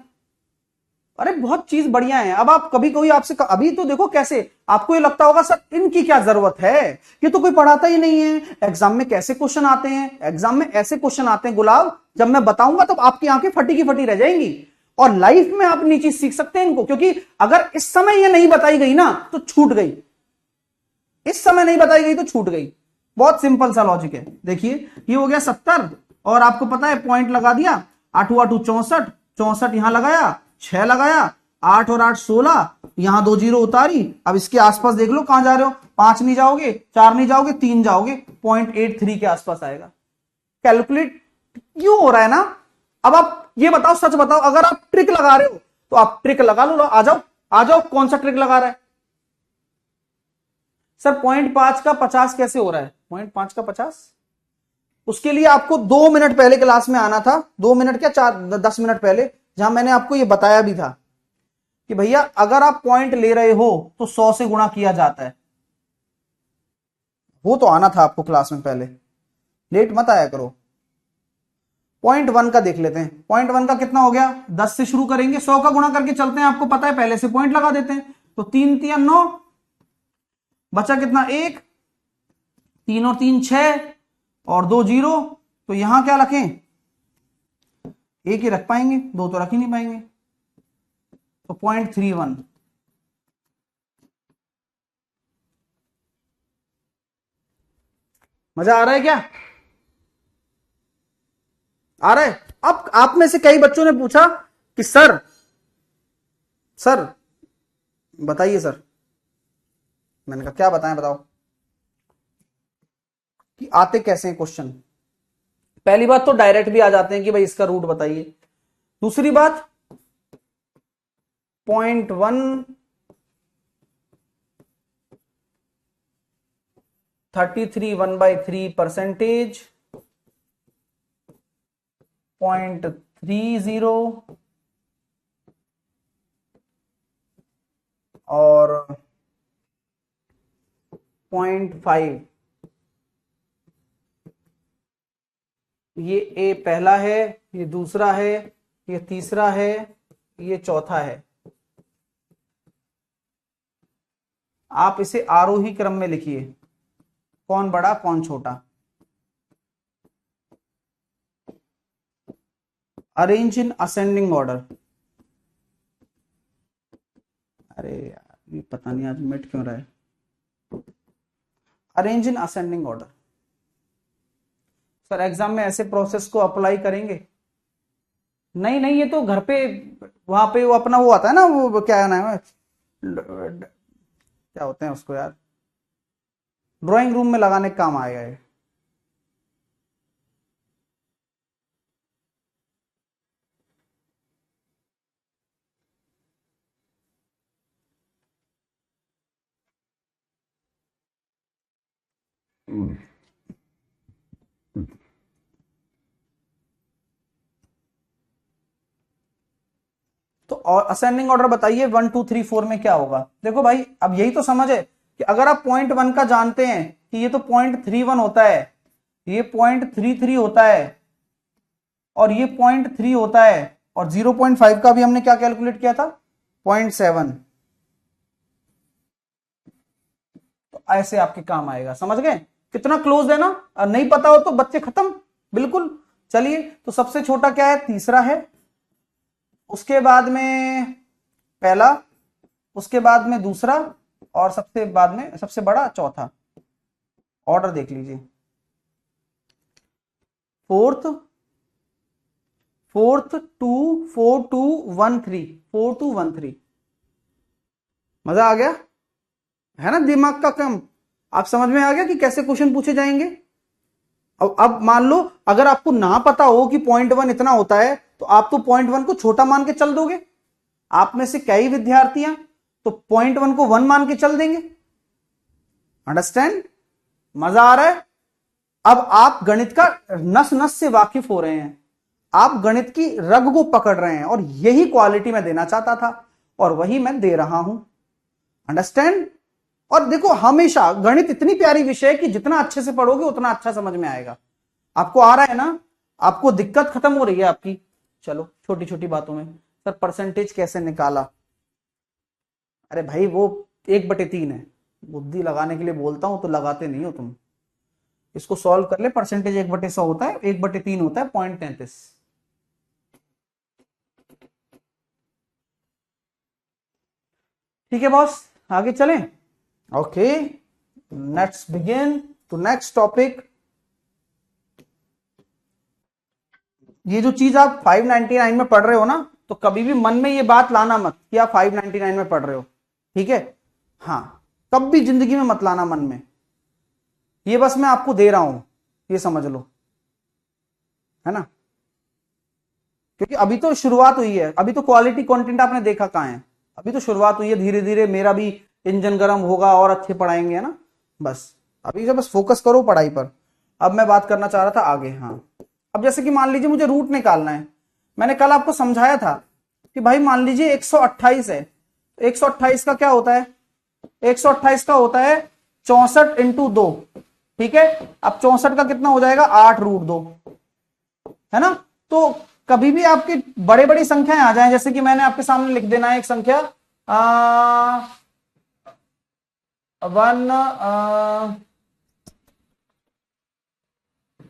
अरे बहुत चीज बढ़िया है। अब आप कभी कोई आपसे अभी तो देखो कैसे आपको ये लगता होगा सर इनकी क्या जरूरत है, ये तो कोई पढ़ाता ही नहीं है, एग्जाम में कैसे क्वेश्चन आते हैं, एग्जाम में ऐसे क्वेश्चन आते हैं गुलाब, जब मैं बताऊंगा तो आपकी आंखें फटी की फटी रह जाएंगी, और लाइफ में आप नई चीज सीख सकते हैं इनको, क्योंकि अगर इस समय ये नहीं बताई गई ना तो छूट गई, इस समय नहीं बताई गई तो छूट गई। बहुत सिंपल सा लॉजिक है। देखिए ये हो गया 70 और आपको पता है पॉइंट लगा दिया, 8 8 64, 64 यहां लगाया, 6 लगाया, 8 और 8 16, यहां 2 जीरो उतारी। अब इसके आसपास देख लो कहां जा रहे हो, 5 नहीं जाओगे, 4 नहीं जाओगे, 3 जाओगे, 0.83 के आसपास आएगा। कैलकुलेट क्यों हो रहा है ना। अब आप ये बताओ, सच बताओ, अगर आप ट्रिक लगा रहे हो तो आप ट्रिक लगा लो, आ जाओ आ जाओ, कौन सा ट्रिक लगा रहा है सर? 0.5 का 50 कैसे हो रहा है? 0.5 का 50, उसके लिए आपको 2 मिनट पहले क्लास में आना था, 2 मिनट क्या 10 मिनट पहले, जहां मैंने आपको यह बताया भी था कि भैया अगर आप पॉइंट ले रहे हो तो 100 से गुणा किया जाता है। वो तो आना था आपको क्लास में पहले, लेट मत आया करो। 0.1 का देख लेते हैं। 0.1 का कितना हो गया? 10 से शुरू करेंगे, 100 का गुणा करके चलते हैं, आपको पता है पहले से पॉइंट लगा देते हैं। तो 3 3 9, बचा कितना? 1, 3 और 3 6 और 2 जीरो, तो यहां क्या रखें? एक ही रख पाएंगे, दो तो रख ही नहीं पाएंगे, तो 0.31। मजा आ रहा है क्या? आ रहा है? अब आप में से कई बच्चों ने पूछा कि सर सर बताइए सर। मैंने कहा क्या बताएं, बताओ कि आते कैसे हैं क्वेश्चन। पहली बात तो डायरेक्ट भी आ जाते हैं कि भाई इसका रूट बताइए। दूसरी बात 0.1 33 1/3%, 0.30 और 0.5। ये ए पहला है, ये दूसरा है, ये तीसरा है, ये चौथा है। आप इसे आरोही क्रम में लिखिए, कौन बड़ा कौन छोटा। Arrange in ascending order. अरे यार ये पता नहीं आज मिट क्यों रहा है। Arrange in ascending order. Sir exam में ऐसे प्रोसेस को अप्लाई करेंगे? नहीं नहीं, ये तो घर पे वहां पे वो अपना वो आता है ना, वो क्या नाम है, क्या होते हैं उसको यार, ड्राइंग रूम में लगाने का काम आएगा ये। तो और असेंडिंग ऑर्डर बताइए 1 2 3 4 में क्या होगा? देखो भाई अब यही तो समझ है कि अगर आप 0.1 का जानते हैं कि ये तो 0.31 होता है, ये 0.33 होता है और ये 0.3 होता है, और 0.5 का भी हमने क्या कैलकुलेट किया था? 0.7। तो ऐसे आपके काम आएगा, समझ गए कितना क्लोज है ना। और नहीं पता हो तो बच्चे खत्म बिल्कुल। चलिए तो सबसे छोटा क्या है? तीसरा है, उसके बाद में पहला, उसके बाद में दूसरा, और सबसे बाद में सबसे बड़ा चौथा। ऑर्डर देख लीजिए, फोर्थ 2 4 2 1 3, 4 2 1 3। मजा आ गया है ना, दिमाग का काम आप समझ में आ गया कि कैसे क्वेश्चन पूछे जाएंगे। अब मान लो अगर आपको ना पता हो कि 0.1 इतना होता है तो आप तो 0.1 को छोटा मान के चल दोगे। आप में से कई विद्यार्थियां तो 0.1 को 1 मान के चल देंगे। अंडरस्टैंड? मजा आ रहा है? अब आप गणित का नस नस से वाकिफ हो रहे हैं, आप गणित की रग को पकड़ रहे हैं, और यही क्वालिटी मैं देना चाहता था और वही मैं दे रहा हूं। अंडरस्टैंड? और देखो हमेशा गणित इतनी प्यारी विषय है कि जितना अच्छे से पढ़ोगे उतना अच्छा समझ में आएगा। आपको आ रहा है ना, आपको दिक्कत खत्म हो रही है आपकी। चलो छोटी छोटी बातों में, सर परसेंटेज कैसे निकाला? अरे भाई वो 1/3 है, बुद्धि लगाने के लिए बोलता हूं तो लगाते नहीं हो तुम। इसको सॉल्व कर ले, परसेंटेज 1/100 होता है, 1/3 होता है 0.33। ठीक है बॉस, आगे चलें। Okay, let's begin to next topic. ये जो चीज आप 599 में पढ़ रहे हो ना, तो कभी भी मन में ये बात लाना मत कि आप 599 में पढ़ रहे हो, ठीक है? हाँ, कभी जिंदगी में मत लाना मन में। ये बस मैं आपको दे रहा हूं, ये समझ लो, है ना? क्योंकि अभी तो शुरुआत हुई है, अभी तो क्वालिटी कंटेंट आपने देखा कहां है, अभी तो शुरुआत हुई है। धीरे धीरे मेरा भी इंजन गर्म होगा और अच्छे पढ़ाएंगे, है ना? बस अभी से बस फोकस करो पढ़ाई पर। अब मैं बात करना चाह रहा था आगे। हाँ, अब जैसे कि मान लीजिए मुझे रूट निकालना है। मैंने कल आपको समझाया था कि भाई मान लीजिए 128 है, 128 का क्या होता है? 128 का होता है 64 × 2, ठीक है? अब 64 का कितना हो जाएगा? 8√2, है ना? तो कभी भी आपकी बड़े बड़ी संख्याएं आ जाएं, जैसे कि मैंने आपके सामने लिख देना है एक संख्या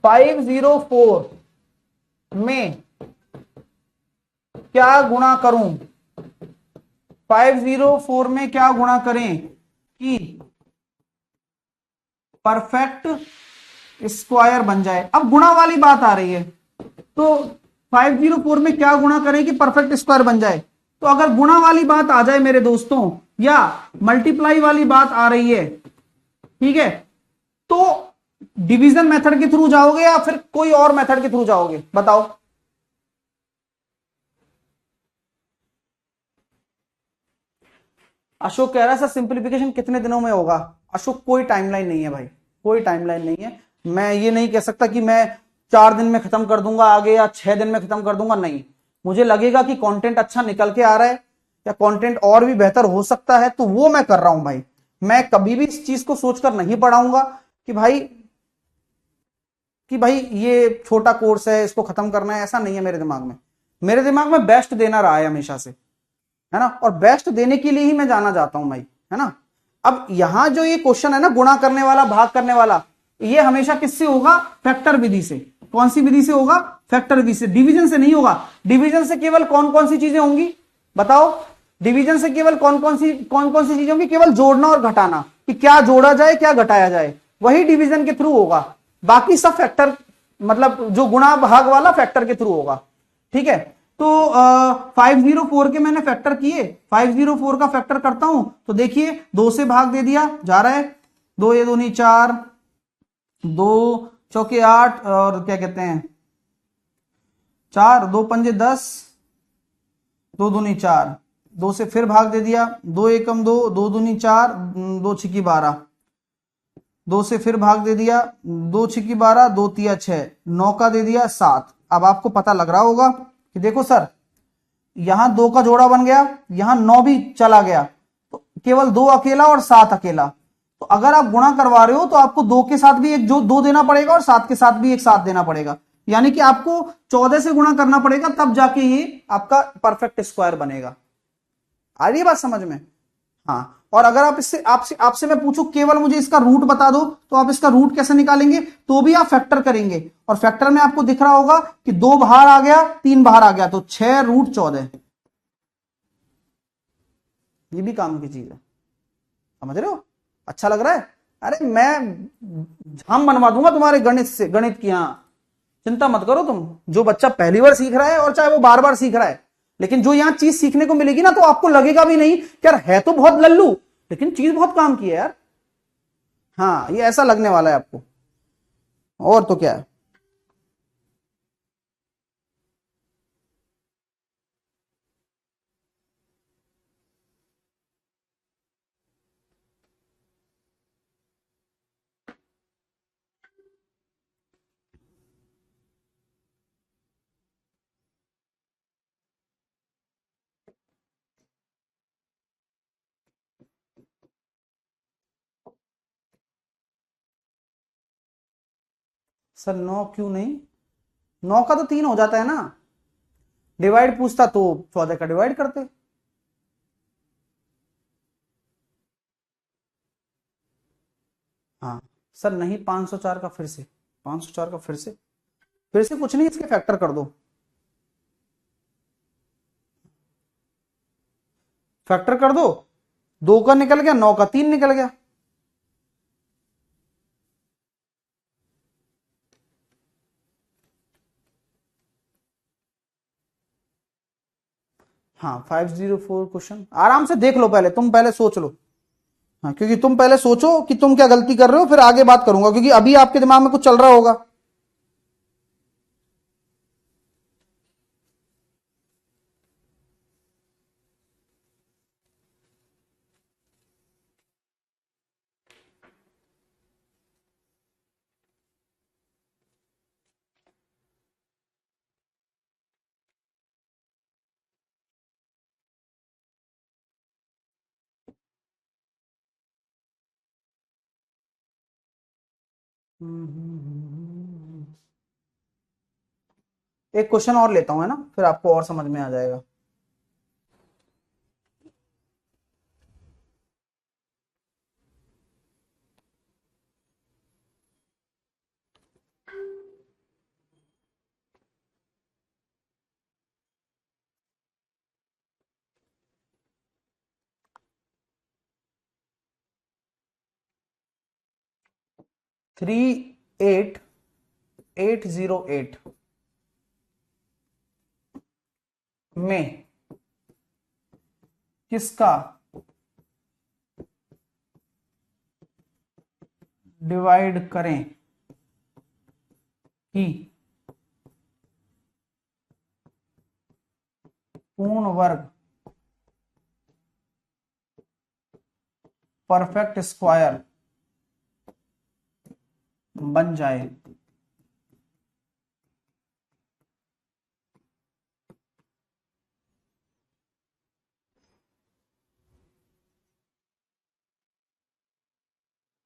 504 में क्या गुणा करूं? 504 में क्या गुणा करें कि परफेक्ट स्क्वायर बन जाए? अब गुणा वाली बात आ रही है, तो 504 में क्या गुणा करें कि परफेक्ट स्क्वायर बन जाए? तो अगर गुणा वाली बात आ जाए मेरे दोस्तों, या मल्टीप्लाई वाली बात आ रही है, ठीक है, तो डिवीजन मेथड के थ्रू जाओगे या फिर कोई और मेथड के थ्रू जाओगे? बताओ। अशोक कह रहा है सर सिंप्लीफिकेशन कितने दिनों में होगा? अशोक कोई टाइमलाइन नहीं है भाई, कोई टाइमलाइन नहीं है। मैं ये नहीं कह सकता कि मैं 4 दिन में खत्म कर दूंगा आगे, या 6 दिन में खत्म कर दूंगा, नहीं। मुझे लगेगा कि कंटेंट अच्छा निकल के आ रहा है, या कंटेंट और भी बेहतर हो सकता है, तो वो मैं कर रहा हूं भाई। मैं कभी भी इस चीज को सोचकर नहीं पढ़ाऊंगा कि भाई ये छोटा कोर्स है, इसको खत्म करना है, ऐसा नहीं है मेरे दिमाग में। मेरे दिमाग में बेस्ट देना रहा है हमेशा से, है ना? और बेस्ट देने के लिए ही मैं जाना चाहता हूं भाई, है ना? अब यहां जो ये क्वेश्चन है ना, गुणा करने वाला, भाग करने वाला, ये हमेशा किससे होगा? फैक्टर विधि से। कौन सी विधि से होगा? फैक्टर विधि से। डिवीजन से नहीं होगा। डिवीजन से केवल कौन कौन सी चीजें होंगी? बताओ। डिवीजन से केवल कौन कौन सी चीजें होंगी? केवल जोड़ना और घटाना, कि क्या जोड़ा जाए क्या घटाया जाए, वही डिवीजन के थ्रू होगा। बाकी सब फैक्टर, मतलब जो गुणा भाग वाला फैक्टर के थ्रू होगा, ठीक है? तो 504 के मैंने फैक्टर किए, 504 का फैक्टर करता हूं तो देखिए 2 से भाग दे दिया जा रहा है, 2 ये 2 नहीं 4, 2 चौके 8, और क्या कहते हैं 4, 2 पंजे 10, 2 दूनी 4, 2 से फिर भाग दे दिया, 2 एकम 2, 2 दूनी 4, 2 छिकी 12, 2 से फिर भाग दे दिया, 2 छिकी 12, 2 तिया 6, 9 का दे दिया 7। अब आपको पता लग रहा होगा कि देखो सर, यहां 2 का जोड़ा बन गया, यहां 9 भी चला गया, तो केवल 2 अकेला और 7 अकेला। तो अगर आप गुणा करवा रहे हो तो आपको 2 के साथ भी एक जो 2 देना पड़ेगा, और 7 के साथ भी एक 7 देना पड़ेगा। यानी कि आपको 14 से गुणा करना पड़ेगा, तब जाके ये आपका परफेक्ट स्क्वायर बनेगा। आ रही है बात समझ में? हाँ। और अगर आप इससे आपसे आपसे मैं पूछूं केवल मुझे इसका रूट बता दो, तो आप इसका रूट कैसे निकालेंगे? तो भी आप फैक्टर करेंगे, और फैक्टर में आपको दिख रहा होगा कि 2 बाहर आ गया, 3 बाहर आ गया, तो 6√14। ये भी काम की चीज है, समझ रहे हो? अच्छा लग रहा है? अरे मैं हम बनवा दूंगा तुम्हारे गणित से, गणित की, हाँ चिंता मत करो तुम। जो बच्चा पहली बार सीख रहा है, और चाहे वो बार बार सीख रहा है, लेकिन जो यहां चीज सीखने को मिलेगी ना, तो आपको लगेगा भी नहीं कि यार है तो बहुत लल्लू, लेकिन चीज बहुत काम की है यार। हाँ, ये ऐसा लगने वाला है आपको, और तो क्या है। सर 9 क्यों नहीं, 9 का तो 3 हो जाता है ना। डिवाइड पूछता तो 14 का डिवाइड करते। हाँ सर नहीं, 504 का फिर से, 504 का फिर से कुछ नहीं, इसके फैक्टर कर दो। फैक्टर कर दो, 2 का निकल गया, 9 का 3 निकल गया। हाँ 504 क्वेश्चन, आराम से देख लो, पहले तुम पहले सोच लो। हाँ क्योंकि तुम पहले सोचो कि तुम क्या गलती कर रहे हो, फिर आगे बात करूंगा, क्योंकि अभी आपके दिमाग में कुछ चल रहा होगा। एक क्वेश्चन और लेता हूं, है ना, फिर आपको और समझ में आ जाएगा। थ्री 8808 में किसका डिवाइड करें कि पूर्ण वर्ग परफेक्ट स्क्वायर बन जाए।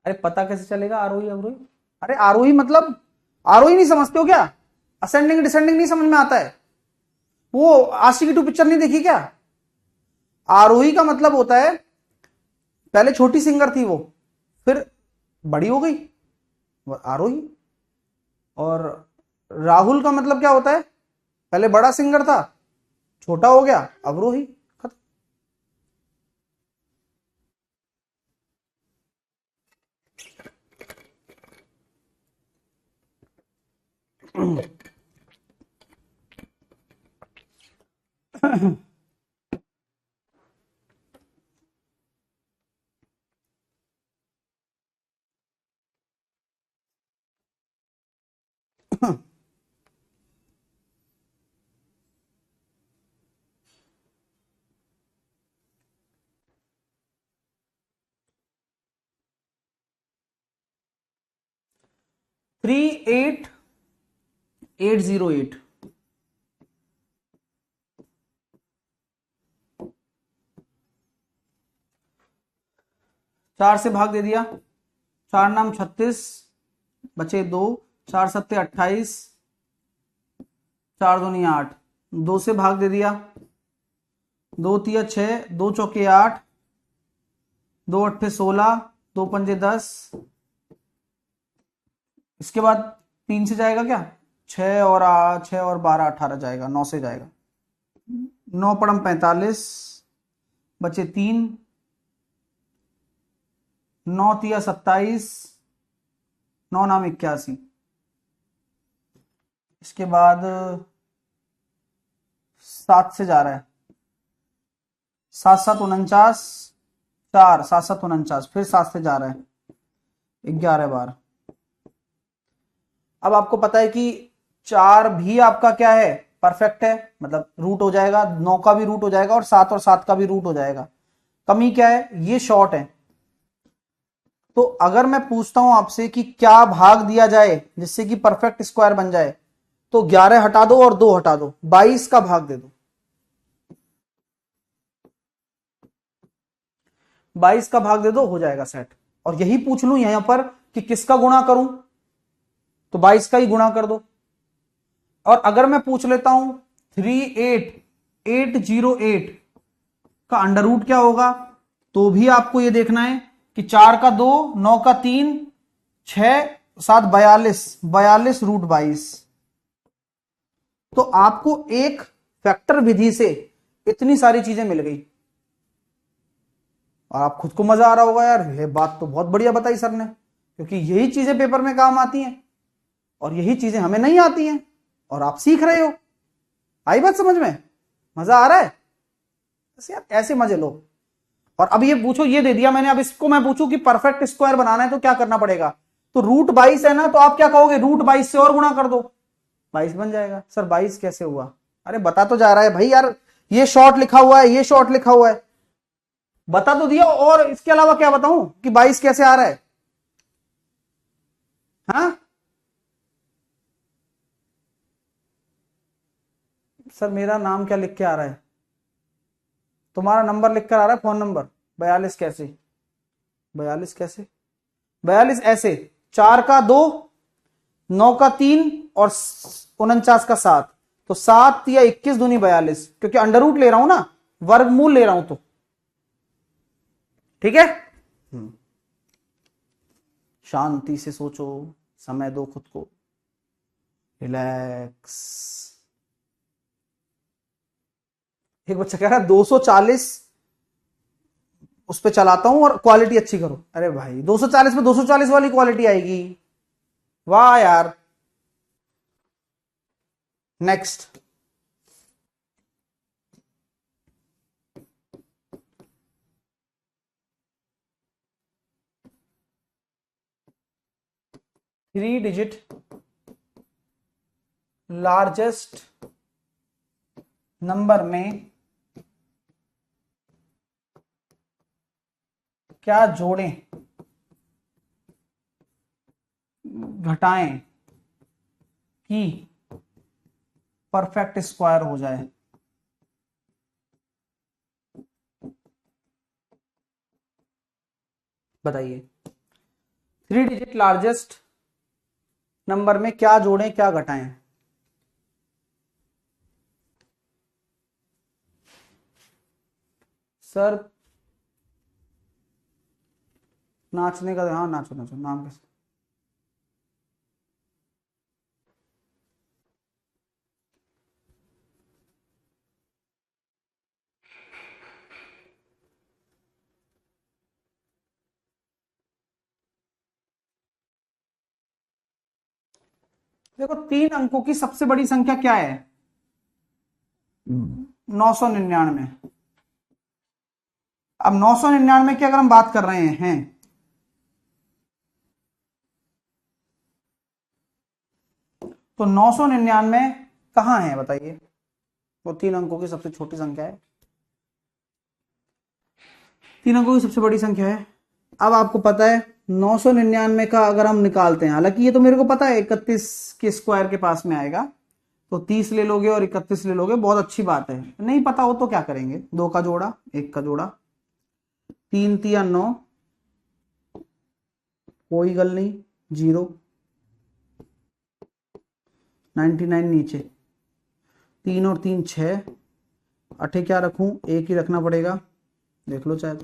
अरे पता कैसे चलेगा, आरोही अवरोही? अरे आरोही मतलब, आरोही नहीं समझते हो क्या? असेंडिंग डिसेंडिंग नहीं समझ में आता है? वो आशिकी 2 पिक्चर नहीं देखी क्या? आरोही का मतलब होता है, पहले छोटी सिंगर थी वो, फिर बड़ी हो गई, वो आरोही। और राहुल का मतलब क्या होता है, पहले बड़ा सिंगर था, छोटा हो गया, अवरोही, खत्म। थ्री 8808 4 से भाग दे दिया, 4 नाम 36, बचे 2, 4 सत्ते 28, 4 दूनी 8, 2 से भाग दे दिया, 2 तिया 6, 2 चौके 8, 2 अट्ठे 16, 2 पंजे 10। इसके बाद 3 से जाएगा क्या, 6 और 6 और 12 18 जाएगा, 9 से जाएगा, 9 पड़म 45, बचे 3, 9 तिया 27, 9 नाम 81। इसके बाद 7 से जा रहा है, 7 7 49, 4 7 7 49, फिर 7 से जा रहा है, 11 बार। अब आपको पता है कि 4 भी आपका क्या है, परफेक्ट है, मतलब रूट हो जाएगा, 9 का भी रूट हो जाएगा और 7 का भी रूट हो जाएगा। कमी क्या है, ये शॉर्ट है। तो अगर मैं पूछता हूं आपसे कि क्या भाग दिया जाए जिससे कि परफेक्ट स्क्वायर बन जाए, तो 11 हटा दो और 2 हटा दो, 22 का भाग दे दो, 22 का भाग दे दो, हो जाएगा सेट। और यही पूछ लूं यहां पर कि किसका गुणा करूं, तो 22 का ही गुणा कर दो। और अगर मैं पूछ लेता हूं 38808 का अंडर रूट क्या होगा, तो भी आपको ये देखना है कि 4 का 2, 9 का 3, 6 7 42, 42 रूट 22। तो आपको एक फैक्टर विधि से इतनी सारी चीजें मिल गई और आप खुद को मजा आ रहा होगा, यार ये बात तो बहुत बढ़िया बताई सर ने, क्योंकि यही चीजें पेपर में काम आती हैं और यही चीजें हमें नहीं आती हैं और आप सीख रहे हो। आई बात समझ में? मजा आ रहा है? बस यार ऐसे मजे लो। और अब ये पूछो, ये दे दिया मैंने, अब इसको मैं पूछूं कि परफेक्ट स्क्वायर बनाना है तो क्या करना पड़ेगा, तो रूट 22 है ना, तो आप क्या कहोगे, रूट 22 से और गुणा कर दो, 22 बन जाएगा। सर 22 कैसे हुआ? अरे बता तो जा रहा है भाई यार, ये शॉर्ट लिखा हुआ है, ये शॉर्ट लिखा हुआ है, बता तो दिया, और इसके अलावा क्या बताऊं कि 22 कैसे आ रहा है? हाँ सर मेरा नाम क्या लिख के आ रहा है? तुम्हारा नंबर लिख कर आ रहा है, फोन नंबर। 42 कैसे? 42 कैसे? 42 ऐसे, 4 का 2, 9 का 3 और 49 का 7, तो 7 या 21 दूनी 42, क्योंकि अंडर रूट ले रहा हूं ना, वर्गमूल ले रहा हूं, तो ठीक है। शांति से सोचो, समय दो खुद को, रिलैक्स। एक बच्चा कह रहा है 240 उस पे चलाता हूं और क्वालिटी अच्छी करो। अरे भाई 240 में 240 वाली क्वालिटी आएगी, वाह यार। Next, three digit largest number में क्या जोड़ें घटाएं कि परफेक्ट स्क्वायर हो जाए? बताइए, थ्री डिजिट लार्जेस्ट नंबर में क्या जोड़ें क्या घटाएं? सर नाचने का, हाँ नाचो नाचो, नाम कैसे? देखो 3 अंकों की सबसे बड़ी संख्या क्या है? 999। अब 999 की अगर हम बात कर रहे हैं, तो 999 कहां है बताइए? वो 3 अंकों की सबसे छोटी संख्या है, 3 अंकों की सबसे बड़ी संख्या है। अब आपको पता है 999 का अगर हम निकालते हैं, हालांकि ये तो मेरे को पता है 31 के स्क्वायर के पास में आएगा, तो 30 ले लोगे और 31 ले लोगे, बहुत अच्छी बात है। नहीं पता हो तो क्या करेंगे, 2 का जोड़ा, 1 का जोड़ा, 3 तिया 9, कोई गल नहीं, 0, 99 नीचे, 3 और 3 6, अठे क्या रखूं, एक ही रखना पड़ेगा, देख लो चाहे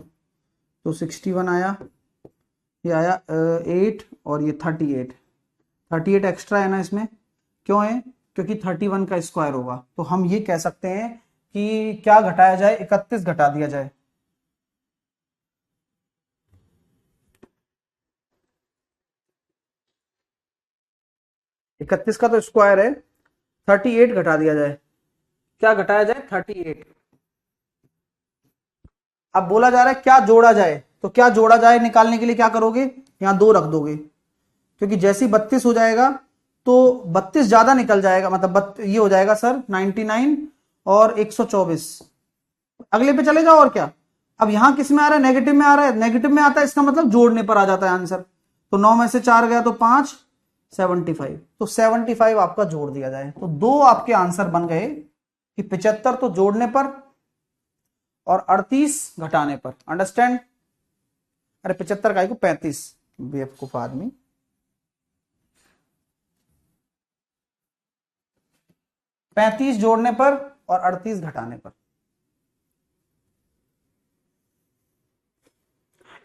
तो 61 आया, ये आया 8 और ये 38, 38 एक्स्ट्रा है ना इसमें, क्यों है? क्योंकि 31 का स्क्वायर होगा। तो हम ये कह सकते हैं कि क्या घटाया जाए, 31 घटा दिया जाए। इकतीस का तो स्क्वायर है, 38 घटा दिया जाए। क्या घटाया जाए? 38। अब बोला जा रहा है क्या जोड़ा जाए, तो क्या जोड़ा जाए निकालने के लिए क्या करोगे, यहां 2 रख दोगे, क्योंकि जैसे 32 हो जाएगा तो 32 ज्यादा निकल जाएगा, मतलब ये हो जाएगा सर 99 और 124, अगले पे चले जाओ। और क्या, अब यहां किस में आ रहा है, नेगेटिव में आ रहा है, नेगेटिव में आता है इसका मतलब जोड़ने पर आ जाता है आंसर, तो 9 में से 4 गया तो 5, 75, तो 75 आपका जोड़ दिया जाए, तो 2 आपके आंसर बन गए कि 75 तो जोड़ने पर और 38 घटाने पर। अंडरस्टैंड? अरे 75 का को 35, बेवकूफ आदमी। 35 जोड़ने पर और 38 घटाने पर।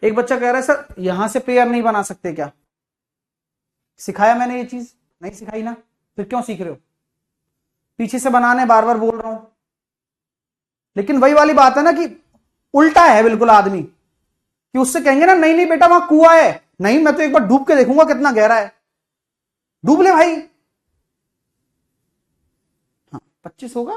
एक बच्चा कह रहा है सर यहां से पेयर नहीं बना सकते क्या? सिखाया मैंने ये चीज? नहीं सिखाई ना, फिर क्यों सीख रहे हो? पीछे से बनाने बार बार बोल रहा हूं, लेकिन वही वाली बात है ना कि उल्टा है बिल्कुल आदमी, कि उससे कहेंगे ना नहीं नहीं बेटा वहां कुआं है, नहीं मैं तो एक बार डूब के देखूंगा कितना गहरा है। डूब ले भाई। हाँ 25 होगा।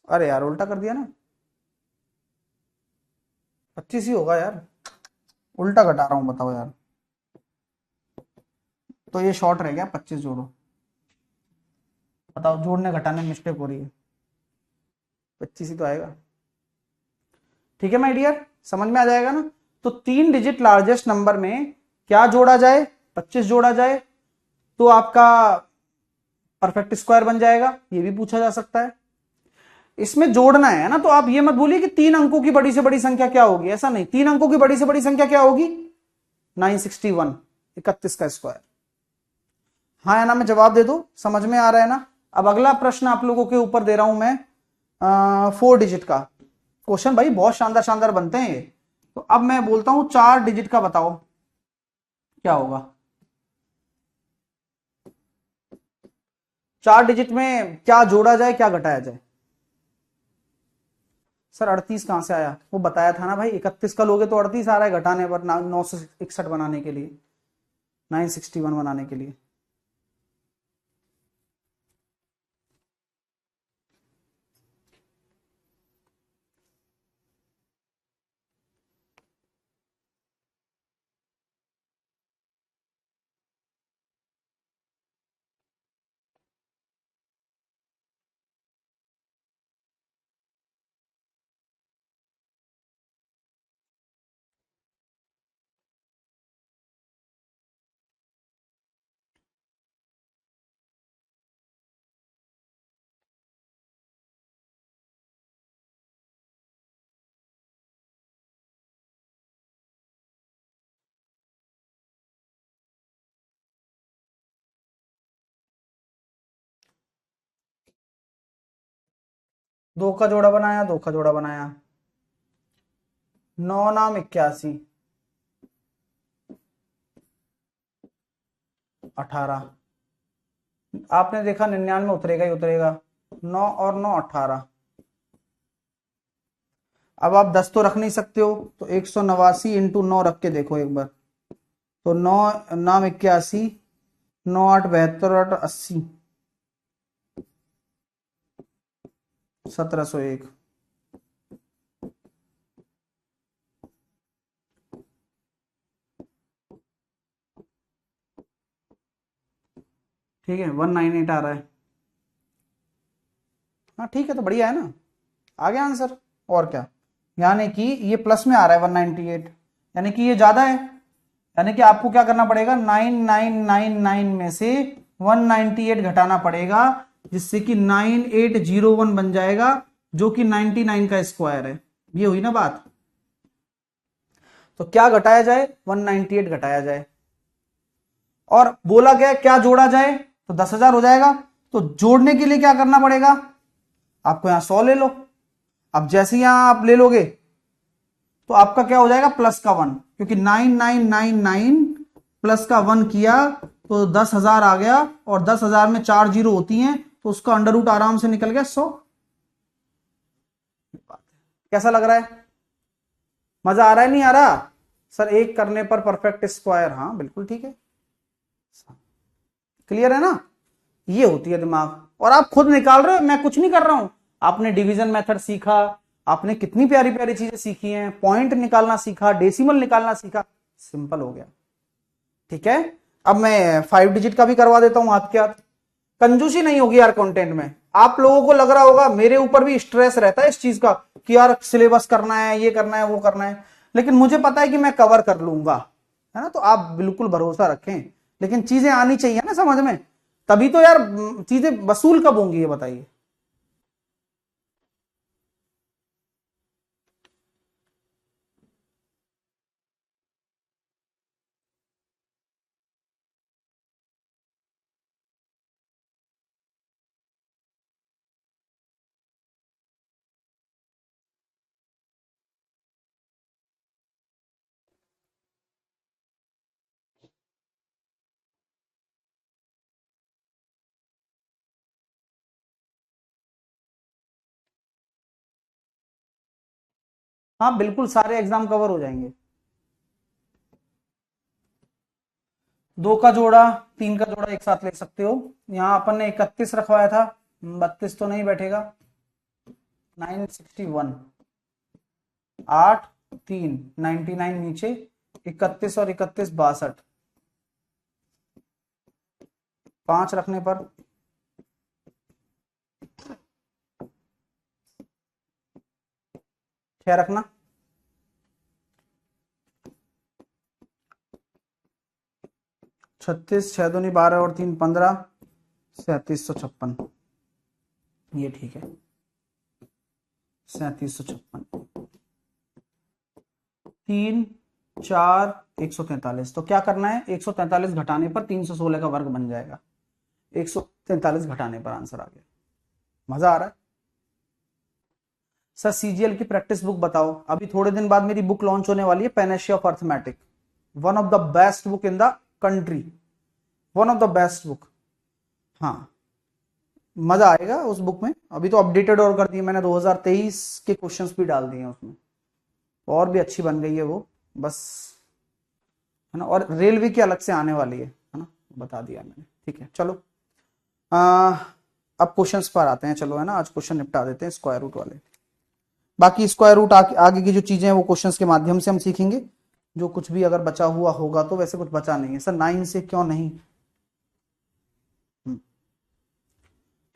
अरे यार उल्टा कर दिया ना, 25 ही होगा यार, उल्टा घटा रहा हूं बताओ यार। तो ये शॉर्ट रह गया, 25 जोड़ो। बताओ जोड़ने घटाने में मिस्टेक हो रही है, 25 ही तो आएगा। ठीक है माय डियर, समझ में आ जाएगा ना। तो 3 डिजिट लार्जेस्ट नंबर में क्या जोड़ा जाए? 25 जोड़ा जाए तो आपका परफेक्ट स्क्वायर बन जाएगा, ये भी पूछा जा सकता है। इसमें जोड़ना है ना, तो आप ये मत बोलिए कि 3 अंकों की बड़ी से बड़ी संख्या क्या होगी, ऐसा नहीं। 3 अंकों की बड़ी से बड़ी संख्या क्या होगी? 961, 31 का स्क्वायर। हाँ या ना में जवाब दे दो, समझ में आ रहा है ना। अब अगला प्रश्न आप लोगों के ऊपर दे रहा हूं मैं, 4 डिजिट का क्वेश्चन। भाई बहुत शानदार शानदार बनते हैं ये। तो अब मैं बोलता हूं 4 डिजिट का, बताओ क्या होगा। 4 डिजिट में क्या जोड़ा जाए क्या घटाया जाए? सर 38 कहां से आया? वो बताया था ना भाई, 31 का लोगे तो 38 आ रहा है घटाने पर, 961 बनाने के लिए, 961 बनाने के लिए। दो का जोड़ा बनाया, दो का जोड़ा बनाया, 9 नाम 81, 18। आपने देखा 99 उतरेगा ही उतरेगा, 9 और 9 18। अब आप 10 तो रख नहीं सकते हो, तो 189 इंटू 9 रख के देखो एक बार। तो 9 नाम 81, 9 8 72, 8 80, 1701। ठीक है 198 आ रहा है। हाँ ठीक है, तो बढ़िया है ना, आ गया आंसर। और क्या, यानी कि ये प्लस में आ रहा है 198, यानी कि ये ज्यादा है। यानी कि आपको क्या करना पड़ेगा, 9999 में से 198 घटाना पड़ेगा, जिससे कि 9801 बन जाएगा, जो कि 99 का स्क्वायर है। ये हुई ना बात। तो क्या घटाया जाए? 198 घटाया जाए। और बोला गया क्या जोड़ा जाए, तो 10,000 हो जाएगा। तो जोड़ने के लिए क्या करना पड़ेगा? आपको यहां 100 ले लो। अब जैसे यहां आप ले लोगे तो आपका क्या हो जाएगा, प्लस का 1, क्योंकि 9999 प्लस का 1 किया तो 10,000 आ गया, और 10,000 में 4 जीरो होती हैं, तो उसका अंडर रूट आराम से निकल गया 100। कैसा लग रहा है? मजा आ रहा है नहीं आ रहा? सर एक करने पर परफेक्ट स्क्वायर, हाँ बिल्कुल ठीक है। क्लियर है ना, ये होती है दिमाग। और आप खुद निकाल रहे हो, मैं कुछ नहीं कर रहा हूं। आपने डिवीजन मेथड सीखा, आपने कितनी प्यारी प्यारी चीजें सीखी हैं, पॉइंट निकालना सीखा, डेसिमल निकालना सीखा, सिंपल हो गया। ठीक है, अब मैं 5 डिजिट का भी करवा देता हूं हाथ के हाथ। कंजूसी नहीं होगी यार कंटेंट में। आप लोगों को लग रहा होगा मेरे ऊपर भी स्ट्रेस रहता है इस चीज का, कि यार सिलेबस करना है, ये करना है, वो करना है, लेकिन मुझे पता है कि मैं कवर कर लूंगा, है ना। तो आप बिल्कुल भरोसा रखें, लेकिन चीजें आनी चाहिए ना समझ में, तभी तो यार चीजें वसूल कब होंगी ये बताइए। हाँ बिल्कुल, सारे एग्जाम कवर हो जाएंगे। 2 का जोड़ा 3 का जोड़ा एक साथ ले सकते हो। यहाँ अपन ने 31 रखवाया था, 32 तो नहीं बैठेगा। 961, 8 3 99 नीचे, 31 और 31 62, 5 रखने पर 6 रखना, 36, 6 दूनी 12 और 3 15, 3756, ये ठीक है। 3756, 3 4 143। तो क्या करना है, 143 घटाने पर 316 का वर्ग बन जाएगा। 143 घटाने पर आंसर आ गया। मजा आ रहा है। सर सीजीएल की प्रैक्टिस बुक बताओ। अभी थोड़े दिन बाद मेरी बुक लॉन्च होने वाली है, Panacea of arithmetic, one of the best book in the country, one of the best book. हाँ, मजा आएगा उस बुक में। अभी तो अपडेटेड और कर दी मैंने, 2023 के क्वेश्चंस भी डाल दिए हैं उसमें, और भी अच्छी बन गई है वो, बस, है ना। और रेलवे की अलग से आने वाली है ना, बता दिया मैंने। ठीक है, चलो अब क्वेश्चंस पर आते हैं, चलो, है ना। आज क्वेश्चन निपटा देते हैं स्क्वायर रूट वाले। बाकी स्क्वायर रूट आगे की जो चीजें हैं वो क्वेश्चंस के माध्यम से हम सीखेंगे। जो कुछ भी अगर बचा हुआ होगा तो, वैसे कुछ बचा नहीं है सर, 9 से क्यों नहीं।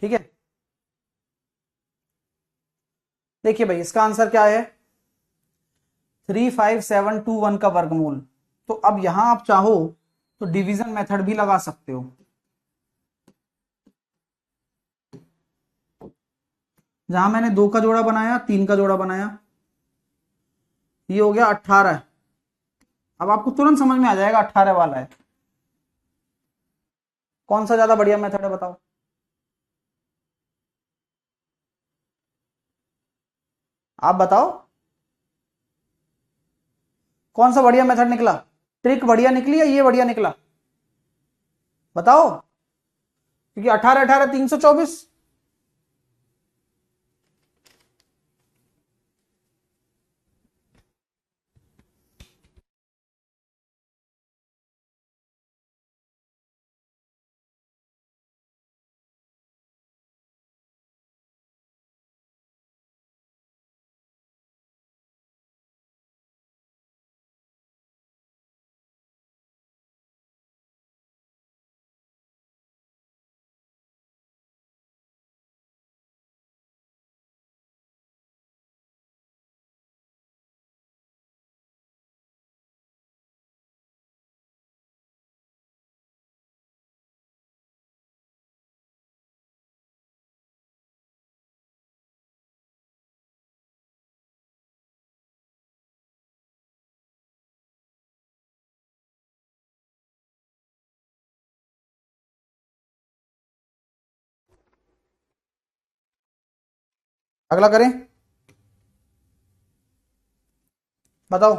ठीक है, देखिए भाई, इसका आंसर क्या है, 35721 का वर्गमूल। तो अब यहां आप चाहो तो डिवीजन मेथड भी लगा सकते हो। जहां मैंने 2 का जोड़ा बनाया, 3 का जोड़ा बनाया, ये हो गया 18। अब आपको तुरंत समझ में आ जाएगा 18 वाला है। कौन सा ज्यादा बढ़िया मेथड है बताओ। आप बताओ कौन सा बढ़िया मेथड निकला। ट्रिक बढ़िया निकली या ये बढ़िया निकला, बताओ। क्योंकि 18 18 324। अगला करें, बताओ।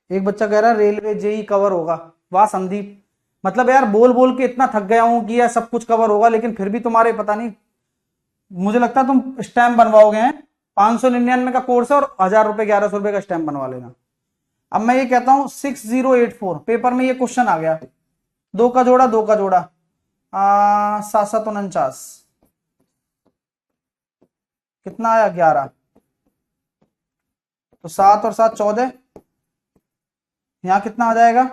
एक बच्चा कह रहा है रेलवे जेई कवर होगा। वाह संदीप, मतलब यार बोल बोल के इतना थक गया हूं कि यार सब कुछ कवर होगा, लेकिन फिर भी तुम्हारे पता नहीं, मुझे लगता है तुम स्टैम्प बनवाओगे हैं। 599 का कोर्स है और 1000 रुपए 1100 रुपए का स्टैम्प बनवा लेना। अब मैं ये कहता हूं 6084, पेपर में ये क्वेश्चन आ गया, 2 का जोड़ा 2 का जोड़ा, 7 7 49, कितना आया 11, तो 7 और 7 14, यहां कितना आ जाएगा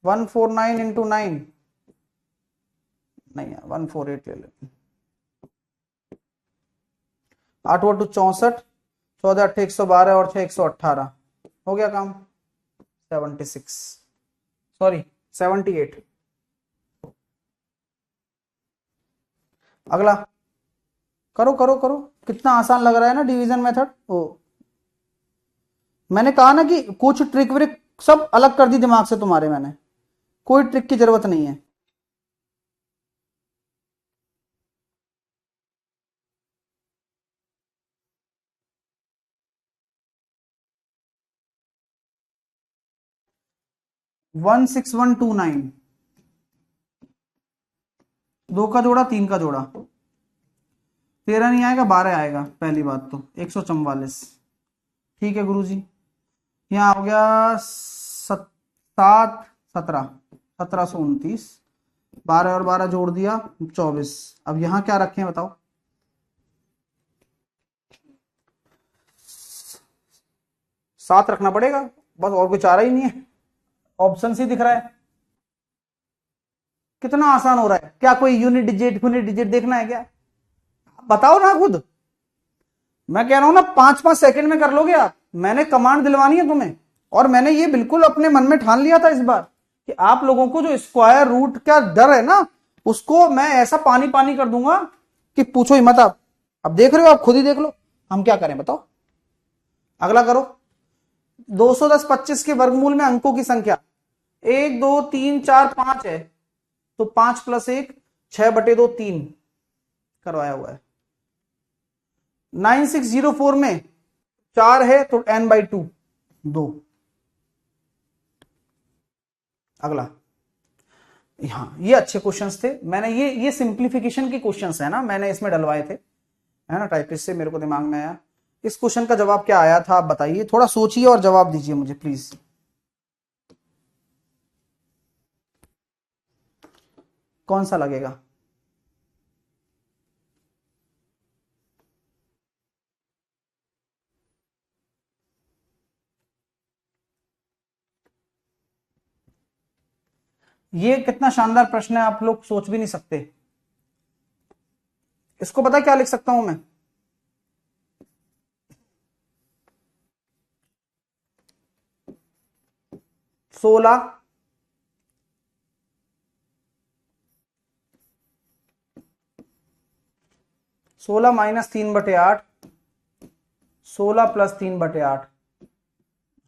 149 इंटू 9, नहीं 148 ले लेते, 8 8 64, 14 8 112 और 6 118, हो गया काम। 76, सॉरी 78। अगला करो करो करो, कितना आसान लग रहा है ना डिवीजन मेथड। ओ, मैंने कहा ना कि कुछ ट्रिक व्रिक सब अलग कर दी दिमाग से तुम्हारे, मैंने कोई ट्रिक की जरूरत नहीं है। वन 6129, 2 का जोड़ा 3 का जोड़ा, 13 नहीं आएगा, 12 आएगा पहली बात तो, 144। ठीक है गुरुजी। यहाँ हो गया 1729, 12 और 12 जोड़ दिया 24। अब यहाँ क्या रखें बताओ? 7 रखना पड़ेगा बस, और कुछ आ रहा ही नहीं है, ऑप्शन सी दिख रहा है। कितना आसान हो रहा है, क्या कोई यूनिट डिजिट देखना है क्या? बताओ ना खुद। मैं कह रहा हूं ना 5-5 सेकंड में कर लोगे आप, मैंने कमांड दिलवानी है तुम्हें। और मैंने ये बिल्कुल अपने मन में ठान लिया था इस बार कि आप लोगों को जो स्क्वायर रूट का डर है ना, उसको मैं ऐसा पानी पानी कर दूंगा कि पूछो ही मत आप। अब देख रहे हो, आप खुद ही देख लो हम क्या करें, बताओ। अगला करो। 210 25 के वर्गमूल में अंकों की संख्या 1 2 3 4 5 है, तो 5 + 1 6/2 3 करवाया हुआ है। 9604 में 4 है तो n/2 2। अगला, हाँ ये अच्छे क्वेश्चंस थे, मैंने ये सिंप्लीफिकेशन के क्वेश्चंस है ना, मैंने इसमें डलवाए थे, है ना, टाइपिस्ट से मेरे को दिमाग में आया। इस क्वेश्चन का जवाब क्या आया था आप बताइए, थोड़ा सोचिए और जवाब दीजिए मुझे प्लीज। कौन सा लगेगा? ये कितना शानदार प्रश्न है, आप लोग सोच भी नहीं सकते। इसको पता क्या लिख सकता हूं मैं? 16 -3/8, 16 + 3/8।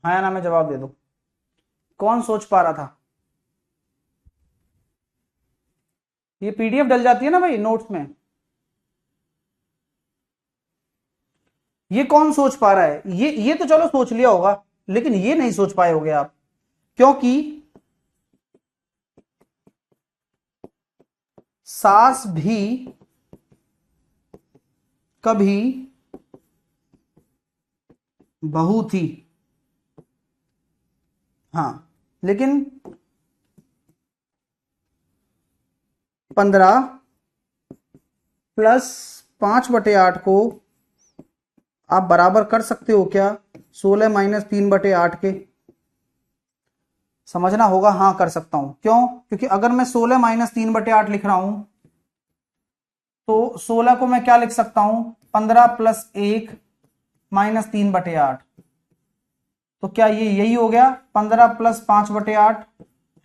हाँ या ना में जवाब दे दो। कौन सोच पा रहा था? ये पीडीएफ डल जाती है ना भाई नोट्स में, ये कौन सोच पा रहा है? ये तो चलो सोच लिया होगा, लेकिन ये नहीं सोच पाए होगे आप, क्योंकि सास भी कभी बहू थी। हाँ, लेकिन 15 + 5/8 को आप बराबर कर सकते हो क्या 16 - 3/8 के? समझना होगा। हाँ कर सकता हूं, क्यों? क्योंकि अगर मैं 16 - 3/8 लिख रहा हूं तो 16 को मैं क्या लिख सकता हूं, 15 + 1 - 3/8। तो क्या ये यही हो गया 15 + 5/8?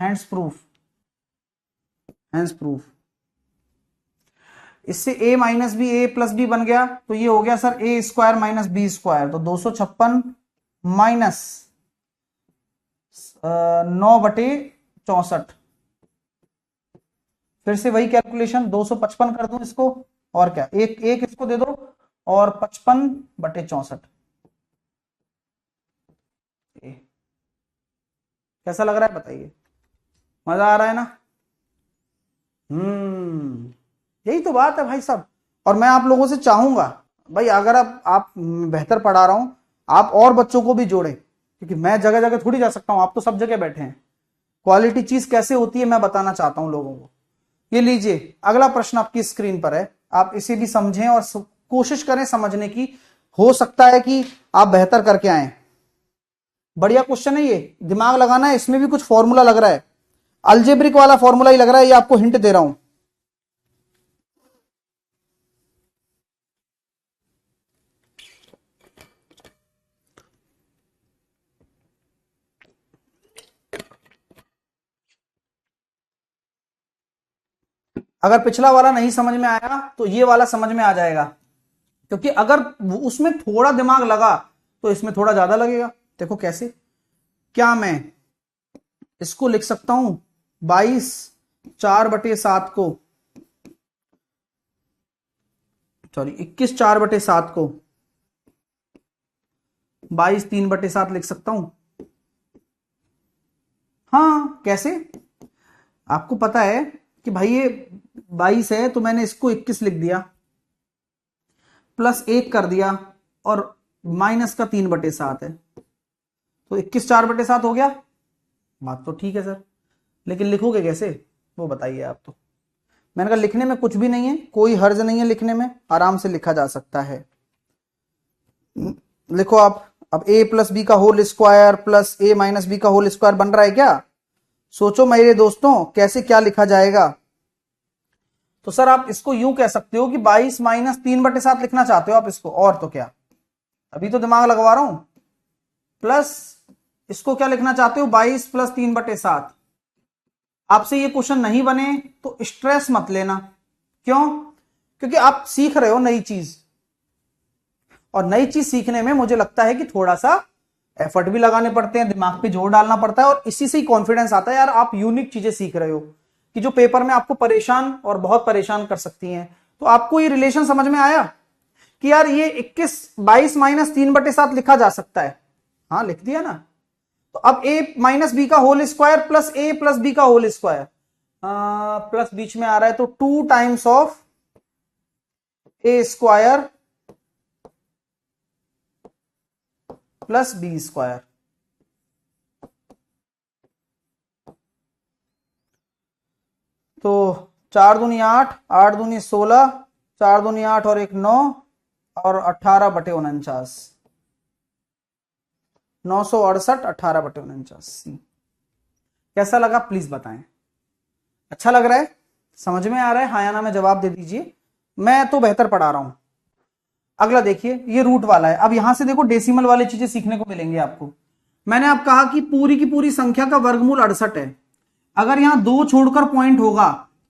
Hands proof, hands proof. इससे a - b a + b बन गया, तो ये हो गया सर a² - b², तो 256 माइनस 9/64। फिर से वही कैलकुलेशन, 255 कर दूं इसको, और क्या, एक एक इसको दे दो, और 55/64। कैसा लग रहा है बताइए? मजा आ रहा है ना? यही तो बात है भाई साहब। और मैं आप लोगों से चाहूंगा भाई, अगर आप बेहतर पढ़ा रहा हूं, आप और बच्चों को भी जोड़े, क्योंकि मैं जगह जगह थोड़ी जा सकता हूं, आप तो सब जगह बैठे हैं। क्वालिटी चीज कैसे होती है मैं बताना चाहता हूं लोगों को। ये लीजिए, अगला प्रश्न आपकी स्क्रीन पर है, आप इसे भी समझें और कोशिश करें समझने की, हो सकता है कि आप बेहतर करके आए। बढ़िया क्वेश्चन है ये, दिमाग लगाना है, इसमें भी कुछ फॉर्मूला लग रहा है, अलजेब्रिक वाला फॉर्मूला ही लग रहा है, ये आपको हिंट दे रहा हूं। अगर पिछला वाला नहीं समझ में आया तो ये वाला समझ में आ जाएगा, क्योंकि अगर उसमें थोड़ा दिमाग लगा तो इसमें थोड़ा ज्यादा लगेगा। देखो कैसे, क्या मैं इसको लिख सकता हूं 22 4/7 को, सॉरी 21 4/7 को 22 3/7 लिख सकता हूं। हाँ कैसे? आपको पता है कि भाई ये 22 है तो मैंने इसको 21 लिख दिया, प्लस 1 कर दिया और माइनस का 3/7 है, तो 21 4/7 हो गया। बात तो ठीक है सर, लेकिन लिखोगे कैसे वो बताइए आप। तो मैंने कहा लिखने में कुछ भी नहीं है, कोई हर्ज नहीं है लिखने में, आराम से लिखा जा सकता है। लिखो आप। अब a प्लस बी का whole square plus a minus B का होल स्क्वायर बन रहा है क्या? सोचो मेरे दोस्तों कैसे क्या लिखा जाएगा। तो सर आप इसको यूं कह सकते हो कि 22 माइनस 3/7 लिखना चाहते हो आप इसको, और तो क्या, अभी तो दिमाग लगवा रहा हूं। प्लस इसको क्या लिखना चाहते हो, 22 प्लस 3/7। आपसे ये क्वेश्चन नहीं बने तो स्ट्रेस मत लेना। क्यों? क्योंकि आप सीख रहे हो नई चीज, और नई चीज सीखने में मुझे लगता है कि थोड़ा सा एफर्ट भी लगाने पड़ते हैं, दिमाग पे जोर डालना पड़ता है, और इसी से ही कॉन्फिडेंस आता है यार आप यूनिक चीजें सीख रहे हो कि जो पेपर में आपको परेशान और बहुत परेशान कर सकती हैं। तो आपको ये रिलेशन समझ में आया कि यार ये 22 माइनस 3/7 लिखा जा सकता है। हाँ लिख दिया ना। तो अब a माइनस बी का whole square plus a plus B का होल स्क्वायर, प्लस बीच में आ रहा है तो 2 times of a square plus B square. तो 4 दूनी 8, 8 दूनी 16, 4 दूनी 8 और 1 9, और 18/49, 968, 18/49। कैसा लगा प्लीज बताएं। अच्छा लग रहा है? समझ में आ रहा है? हाँ या ना में जवाब दे दीजिए। मैं तो बेहतर पढ़ा रहा हूं। अगला देखिए, ये रूट वाला है। अब यहां से देखो डेसिमल वाली चीजें सीखने को मिलेंगी आपको। मैंने आप कहा कि पूरी की पूरी संख्या का वर्गमूल 68 है। अगर यहां 2 छोड़कर पॉइंट होगा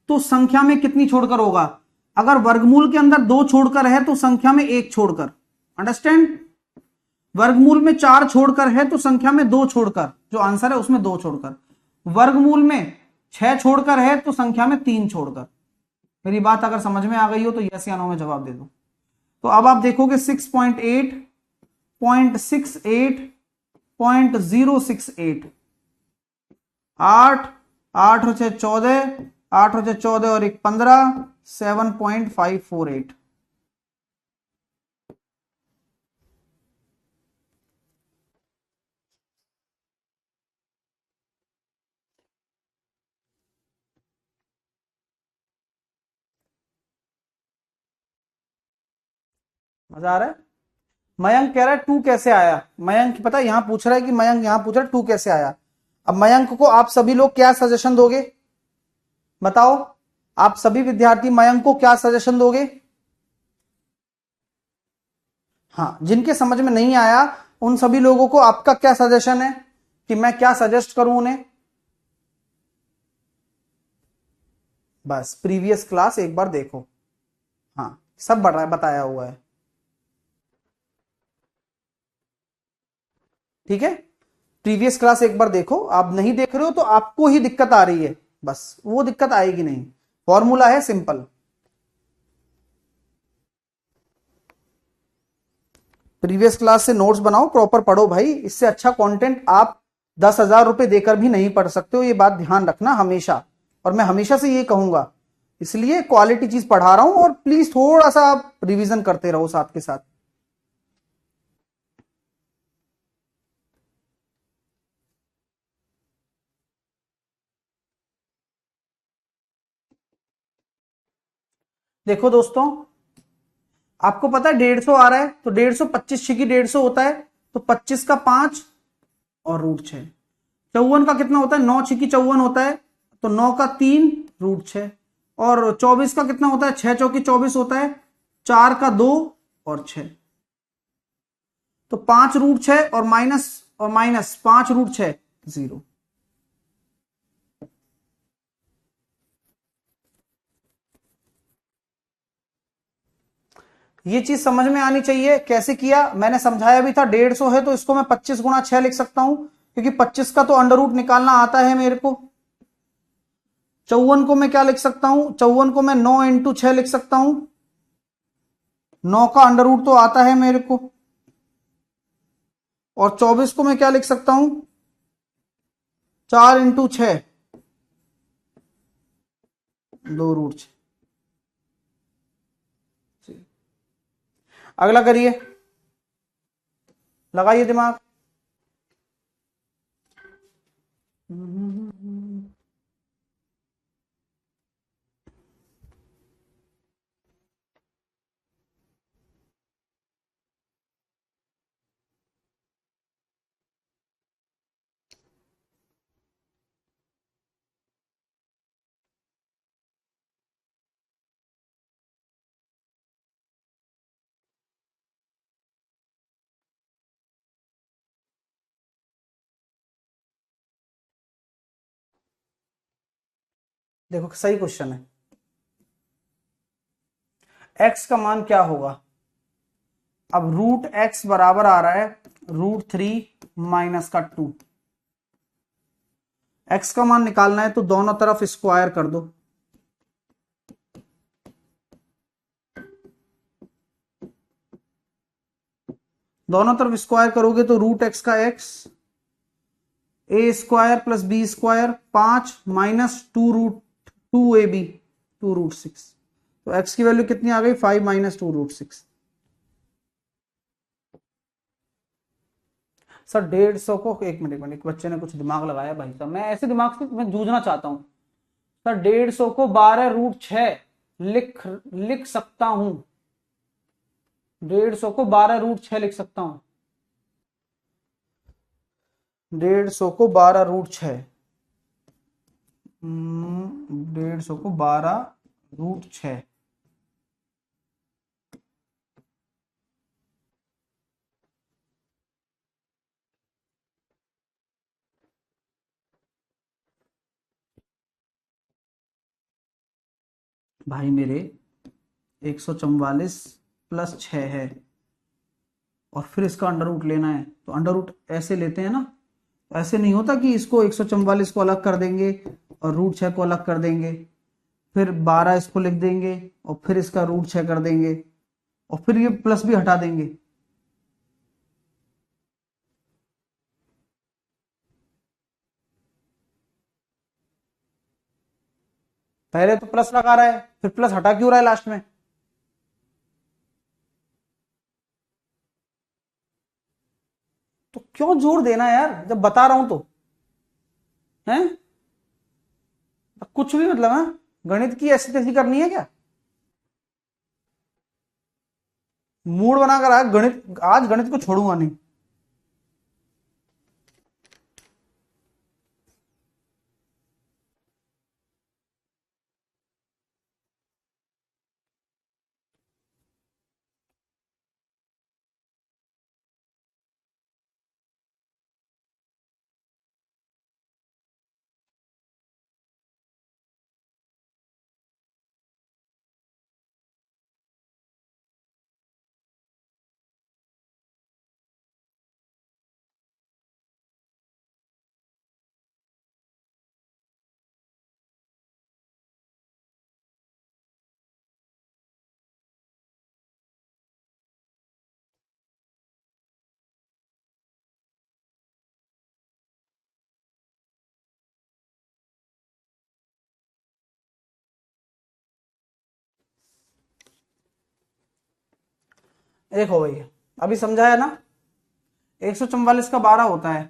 तो संख्या में कितनी छोड़कर होगा? अगर वर्गमूल के अंदर 2 छोड़कर है तो संख्या में 1 छोड़कर। अंडरस्टैंड? वर्गमूल में 4 छोड़कर है तो संख्या में 2 छोड़कर, जो आंसर है उसमें 2 छोड़कर। वर्गमूल में 6 छोड़कर है तो संख्या में 3 छोड़कर। मेरी बात अगर समझ में आ गई हो तो यस या नो में जवाब दे दो। तो अब आप देखोगे 6.8, 0.68, 0.068, 8, 8 और 6 14, 8 और 6 14 और 1 15, 7.548। मजा आ रहा है? मयंक कह रहा है 2 कैसे आया। मयंक पता है यहां पूछ रहा है कि मयंक यहां पूछ रहा है 2 कैसे आया। अब मयंक को आप सभी लोग क्या सजेशन दोगे बताओ? आप सभी विद्यार्थी मयंक को क्या सजेशन दोगे? हाँ, जिनके समझ में नहीं आया उन सभी लोगों को आपका क्या सजेशन है कि मैं क्या सजेस्ट करूं उन्हें? बस प्रीवियस क्लास एक बार देखो। हाँ, सब बताया हुआ है। ठीक है, प्रीवियस क्लास एक बार देखो। आप नहीं देख रहे हो तो आपको ही दिक्कत आ रही है, बस वो दिक्कत आएगी नहीं। फॉर्मूला है सिंपल। प्रीवियस क्लास से नोट्स बनाओ, प्रॉपर पढ़ो भाई। इससे अच्छा कंटेंट आप 10,000 रुपए देकर भी नहीं पढ़ सकते हो, ये बात ध्यान रखना हमेशा। और मैं हमेशा से ये कहूंगा, इसलिए क्वालिटी चीज पढ़ा रहा हूं, और प्लीज थोड़ा सा आप रिवीजन करते रहो साथ के साथ। देखो दोस्तों, आपको पता है 150 आ रहा है, तो 150 25 की 150 होता है, तो 25 का 5 और √6। 54 का कितना होता है? 9 की 54 होता है, तो 9 का 3 √6। और 24 का कितना होता है? 6 चौकी 24 होता है, 4 का 2 और 6। तो 5 √6 और माइनस 5 √6 0। ये चीज समझ में आनी चाहिए। कैसे किया मैंने समझाया भी था। 150 है तो इसको मैं 25 गुणा 6 लिख सकता हूं, क्योंकि 25 का तो अंडर रूट निकालना आता है मेरे को। 54 को मैं क्या लिख सकता हूं? 54 को मैं 9 × 6 लिख सकता हूं। 9 का अंडर रूट तो आता है मेरे को। और 24 को मैं क्या लिख सकता हूं? 4 × 6, 2 √6। अगला करिए, लगाइए दिमाग। देखो सही क्वेश्चन है। x का मान क्या होगा? अब रूट x बराबर आ रहा है √3 माइनस का 2। x का मान निकालना है तो दोनों तरफ स्क्वायर कर दो। दोनों तरफ स्क्वायर करोगे तो √x का x, a² plus b² 5 minus 2√2ab 2√6। तो x की वैल्यू कितनी आ गई? 5 माइनस 2√6। सर 150 को, एक मिनट एक बच्चे ने कुछ दिमाग लगाया भाई साहब, मैं ऐसे दिमाग से मैं जूझना चाहता हूं। सर 150 को 12√6 लिख सकता हूं। 150 को 12√6 लिख सकता हूं। 150 को 12√6, 150 को 12√6। भाई मेरे 144 प्लस 6 है और फिर इसका अंडर रूट लेना है, तो अंडर रूट ऐसे लेते हैं ना, ऐसे नहीं होता कि इसको 144 को अलग कर देंगे और √6 को अलग कर देंगे, फिर 12 इसको लिख देंगे और फिर इसका √6 कर देंगे और फिर ये प्लस भी हटा देंगे। पहले तो प्लस लगा रहा है, फिर प्लस हटा क्यों रहा है लास्ट में? तो क्यों जोर देना यार जब बता रहा हूं तो, हैं? कुछ भी मतलब है, गणित की ऐसी तैसी करनी है क्या? मूड बनाकर आज गणित को छोड़ूंगा नहीं। देखो भाई अभी समझाया ना, 144 का 12 होता है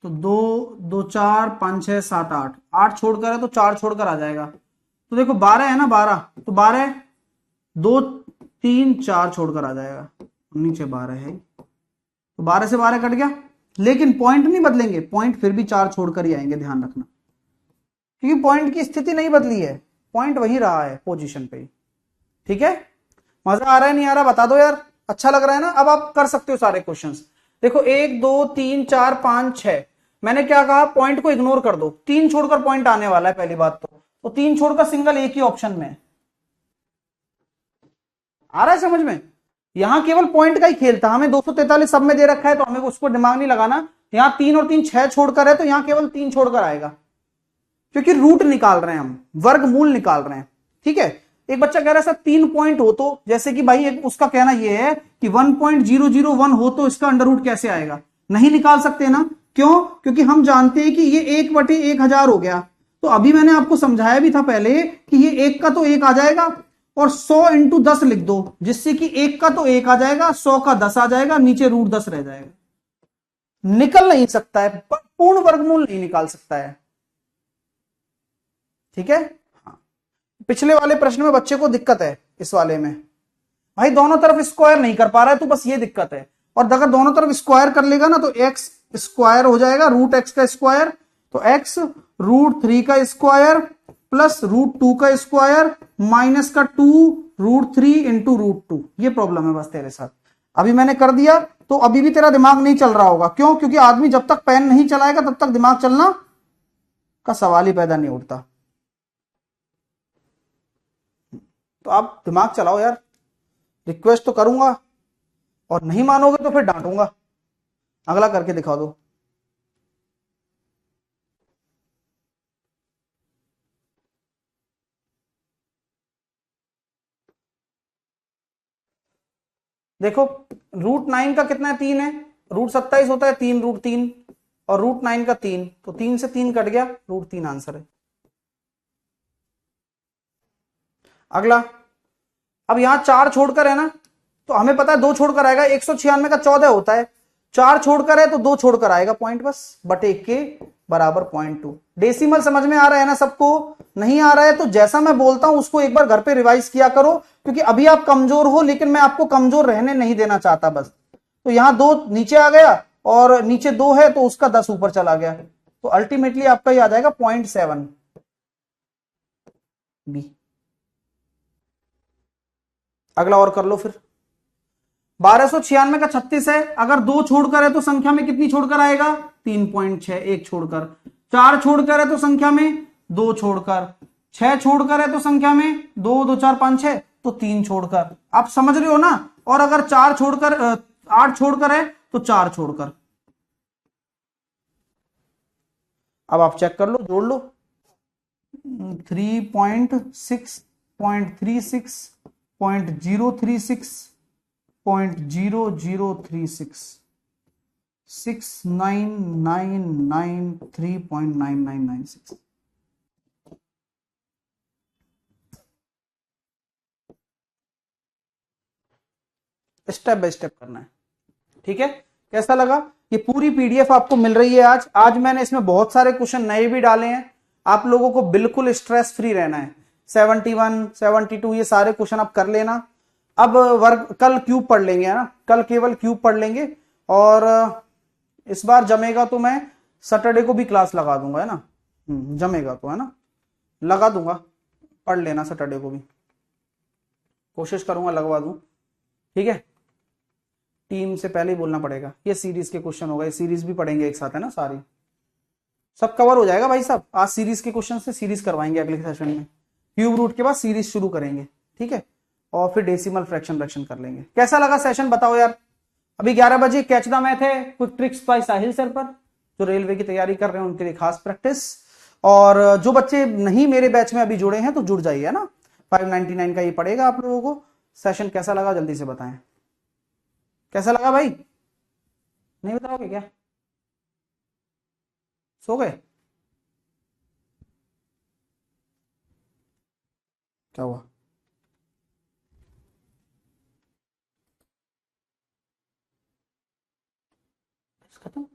तो 2 2 4 5 6 7 8, 8 छोड़कर है तो 4 छोड़कर आ जाएगा। तो देखो 12 है ना, 12 तो 12 2 3 4 छोड़कर आ जाएगा, नीचे 12 है तो 12 से 12 कट गया, लेकिन पॉइंट नहीं बदलेंगे, पॉइंट फिर भी 4 छोड़कर ही आएंगे, ध्यान रखना, क्योंकि पॉइंट की स्थिति नहीं बदली है, पॉइंट वही रहा है पोजीशन पे। ठीक है, मजा आ रहा है नहीं आ रहा बता दो यार, अच्छा लग रहा है ना? अब आप कर सकते हो सारे क्वेश्चंस। देखो 1 2 3 4 5 6, मैंने क्या कहा, पॉइंट को इग्नोर कर दो, 3 छोड़कर पॉइंट आने वाला है पहली बात तो 3 छोड़कर सिंगल एक ही ऑप्शन में आ रहा है समझ में? यहां केवल पॉइंट का ही खेल था, हमें 243 सब में दे रखा है तो हमें उसको दिमाग नहीं लगाना। यहां 3 और 3 6 छोड़कर है तो यहां केवल 3 छोड़कर आएगा, क्योंकि रूट निकाल रहे हैं हम, वर्गमूल निकाल रहे हैं। ठीक है, एक बच्चा कह रहा है सर 3 पॉइंट हो तो, जैसे कि भाई एक उसका कहना यह है कि 1.001 हो तो इसका अंडर रूट कैसे आएगा? नहीं निकाल सकते ना, क्यों? क्योंकि हम जानते हैं कि ये 1/1000 हो गया। तो अभी मैंने आपको समझाया भी था पहले कि ये 1 का तो 1 आ जाएगा और 100 इंटू 10 लिख दो, जिससे कि 1 का तो 1 आ जाएगा, 100 का 10 आ जाएगा, नीचे √10 रह जाएगा। निकल नहीं सकता है, पर पूर्ण वर्गमूल नहीं निकाल सकता है। ठीक है। हाँ। पिछले वाले प्रश्न में बच्चे को दिक्कत है, इस वाले में भाई दोनों तरफ स्क्वायर नहीं कर पा रहा है, तो बस ये दिक्कत है। और अगर दोनों तरफ स्क्वायर कर लेगा ना तो एक्स स्क्वायर हो जाएगा, √x का स्क्वायर, तो x √3 का स्क्वायर प्लस √2 का स्क्वायर माइनस का 2 √3 इंटू √2। ये प्रॉब्लम है बस तेरे साथ। अभी मैंने कर दिया तो अभी भी तेरा दिमाग नहीं चल रहा होगा। क्यों? क्योंकि आदमी जब तक पेन नहीं चलाएगा तब तक दिमाग चलना का सवाल ही पैदा नहीं उठता। तो आप दिमाग चलाओ यार, रिक्वेस्ट तो करूंगा, और नहीं मानोगे तो फिर डांटूंगा। अगला करके दिखा दो। देखो √9 का कितना है? 3 है। √27 होता है 3 √3, और √9 का 3, तो 3 से 3 कट गया, √3 आंसर है। अगला, अब यहां 4 छोड़कर है ना, तो हमें पता है 2 छोड़कर आएगा, 196 का 14 होता है, 4 छोड़कर है तो 2 छोड़कर आएगा, पॉइंट बस बटे के बराबर 0.2। डेसिमल समझ में आ रहा है ना सबको? नहीं आ रहा है तो जैसा मैं बोलता हूं उसको एक बार घर पे रिवाइज किया करो, क्योंकि अभी आप कमजोर हो, लेकिन मैं आपको कमजोर रहने नहीं देना चाहता बस। तो यहां 2 नीचे आ गया, और नीचे 2 है तो उसका 10 ऊपर चला गया, तो अल्टीमेटली आपका ये आ जाएगा 0.7 बी। अगला और कर लो फिर। 1296 का 36 है, अगर 2 छोड़कर है तो संख्या में कितनी छोड़कर आएगा? 3.6, 1 छोड़कर। 4 छोड़कर है तो संख्या में 2 छोड़कर। 6 छोड़कर है तो संख्या में 2 2 4 5 6, तो 3 छोड़कर। आप समझ रहे हो ना? और अगर 4 छोड़कर 8 छोड़कर है तो 4 छोड़कर। अब आप चेक कर लो, जोड़ लो। 3.6.36 0.036 0.0036 6993.9996। स्टेप बाय स्टेप करना है। ठीक है, कैसा लगा? ये पूरी पीडीएफ आपको मिल रही है आज। आज मैंने इसमें बहुत सारे क्वेश्चन नए भी डाले हैं। आप लोगों को बिल्कुल स्ट्रेस फ्री रहना है। 71 72 ये सारे क्वेश्चन आप कर लेना। अब वर्ग कल क्यूब पढ़ लेंगे, है ना? कल केवल क्यूब पढ़ लेंगे, और इस बार जमेगा तो मैं सैटरडे को भी क्लास लगा दूंगा, है ना? जमेगा तो, है ना? लगा दूंगा, पढ़ लेना सैटरडे को भी, कोशिश करूंगा लगवा दूं। ठीक है, टीम से पहले ही बोलना पड़ेगा। ये सीरीज के क्वेश्चन होगा, ये सीरीज भी पढ़ेंगे एक साथ, है ना? सारी सब कवर हो जाएगा भाई साहब। आज सीरीज के क्वेश्चन से सीरीज करवाएंगे अगले सेशन में। क्यूब रूट के बाद सीरीज शुरू करेंगे, ठीक है? और फिर डेसिमल फ्रैक्शन कर लेंगे। कैसा लगा सेशन बताओ यार? अभी 11 बजे कैच द मैथ है, क्विक ट्रिक्स बाय साहिल सर पर। जो रेलवे की तैयारी कर रहे हैं उनके लिए खास प्रैक्टिस, और जो बच्चे नहीं मेरे बैच में अभी जुड़े हैं तो जुड़ जाइए, है ना? 599 का ये पड़ेगा आप लोगों को। सेशन कैसा लगा जल्दी से बताएं। कैसा लगा भाई? नहीं बताओगे क्या? सो गए? क्या हुआ? खत्म।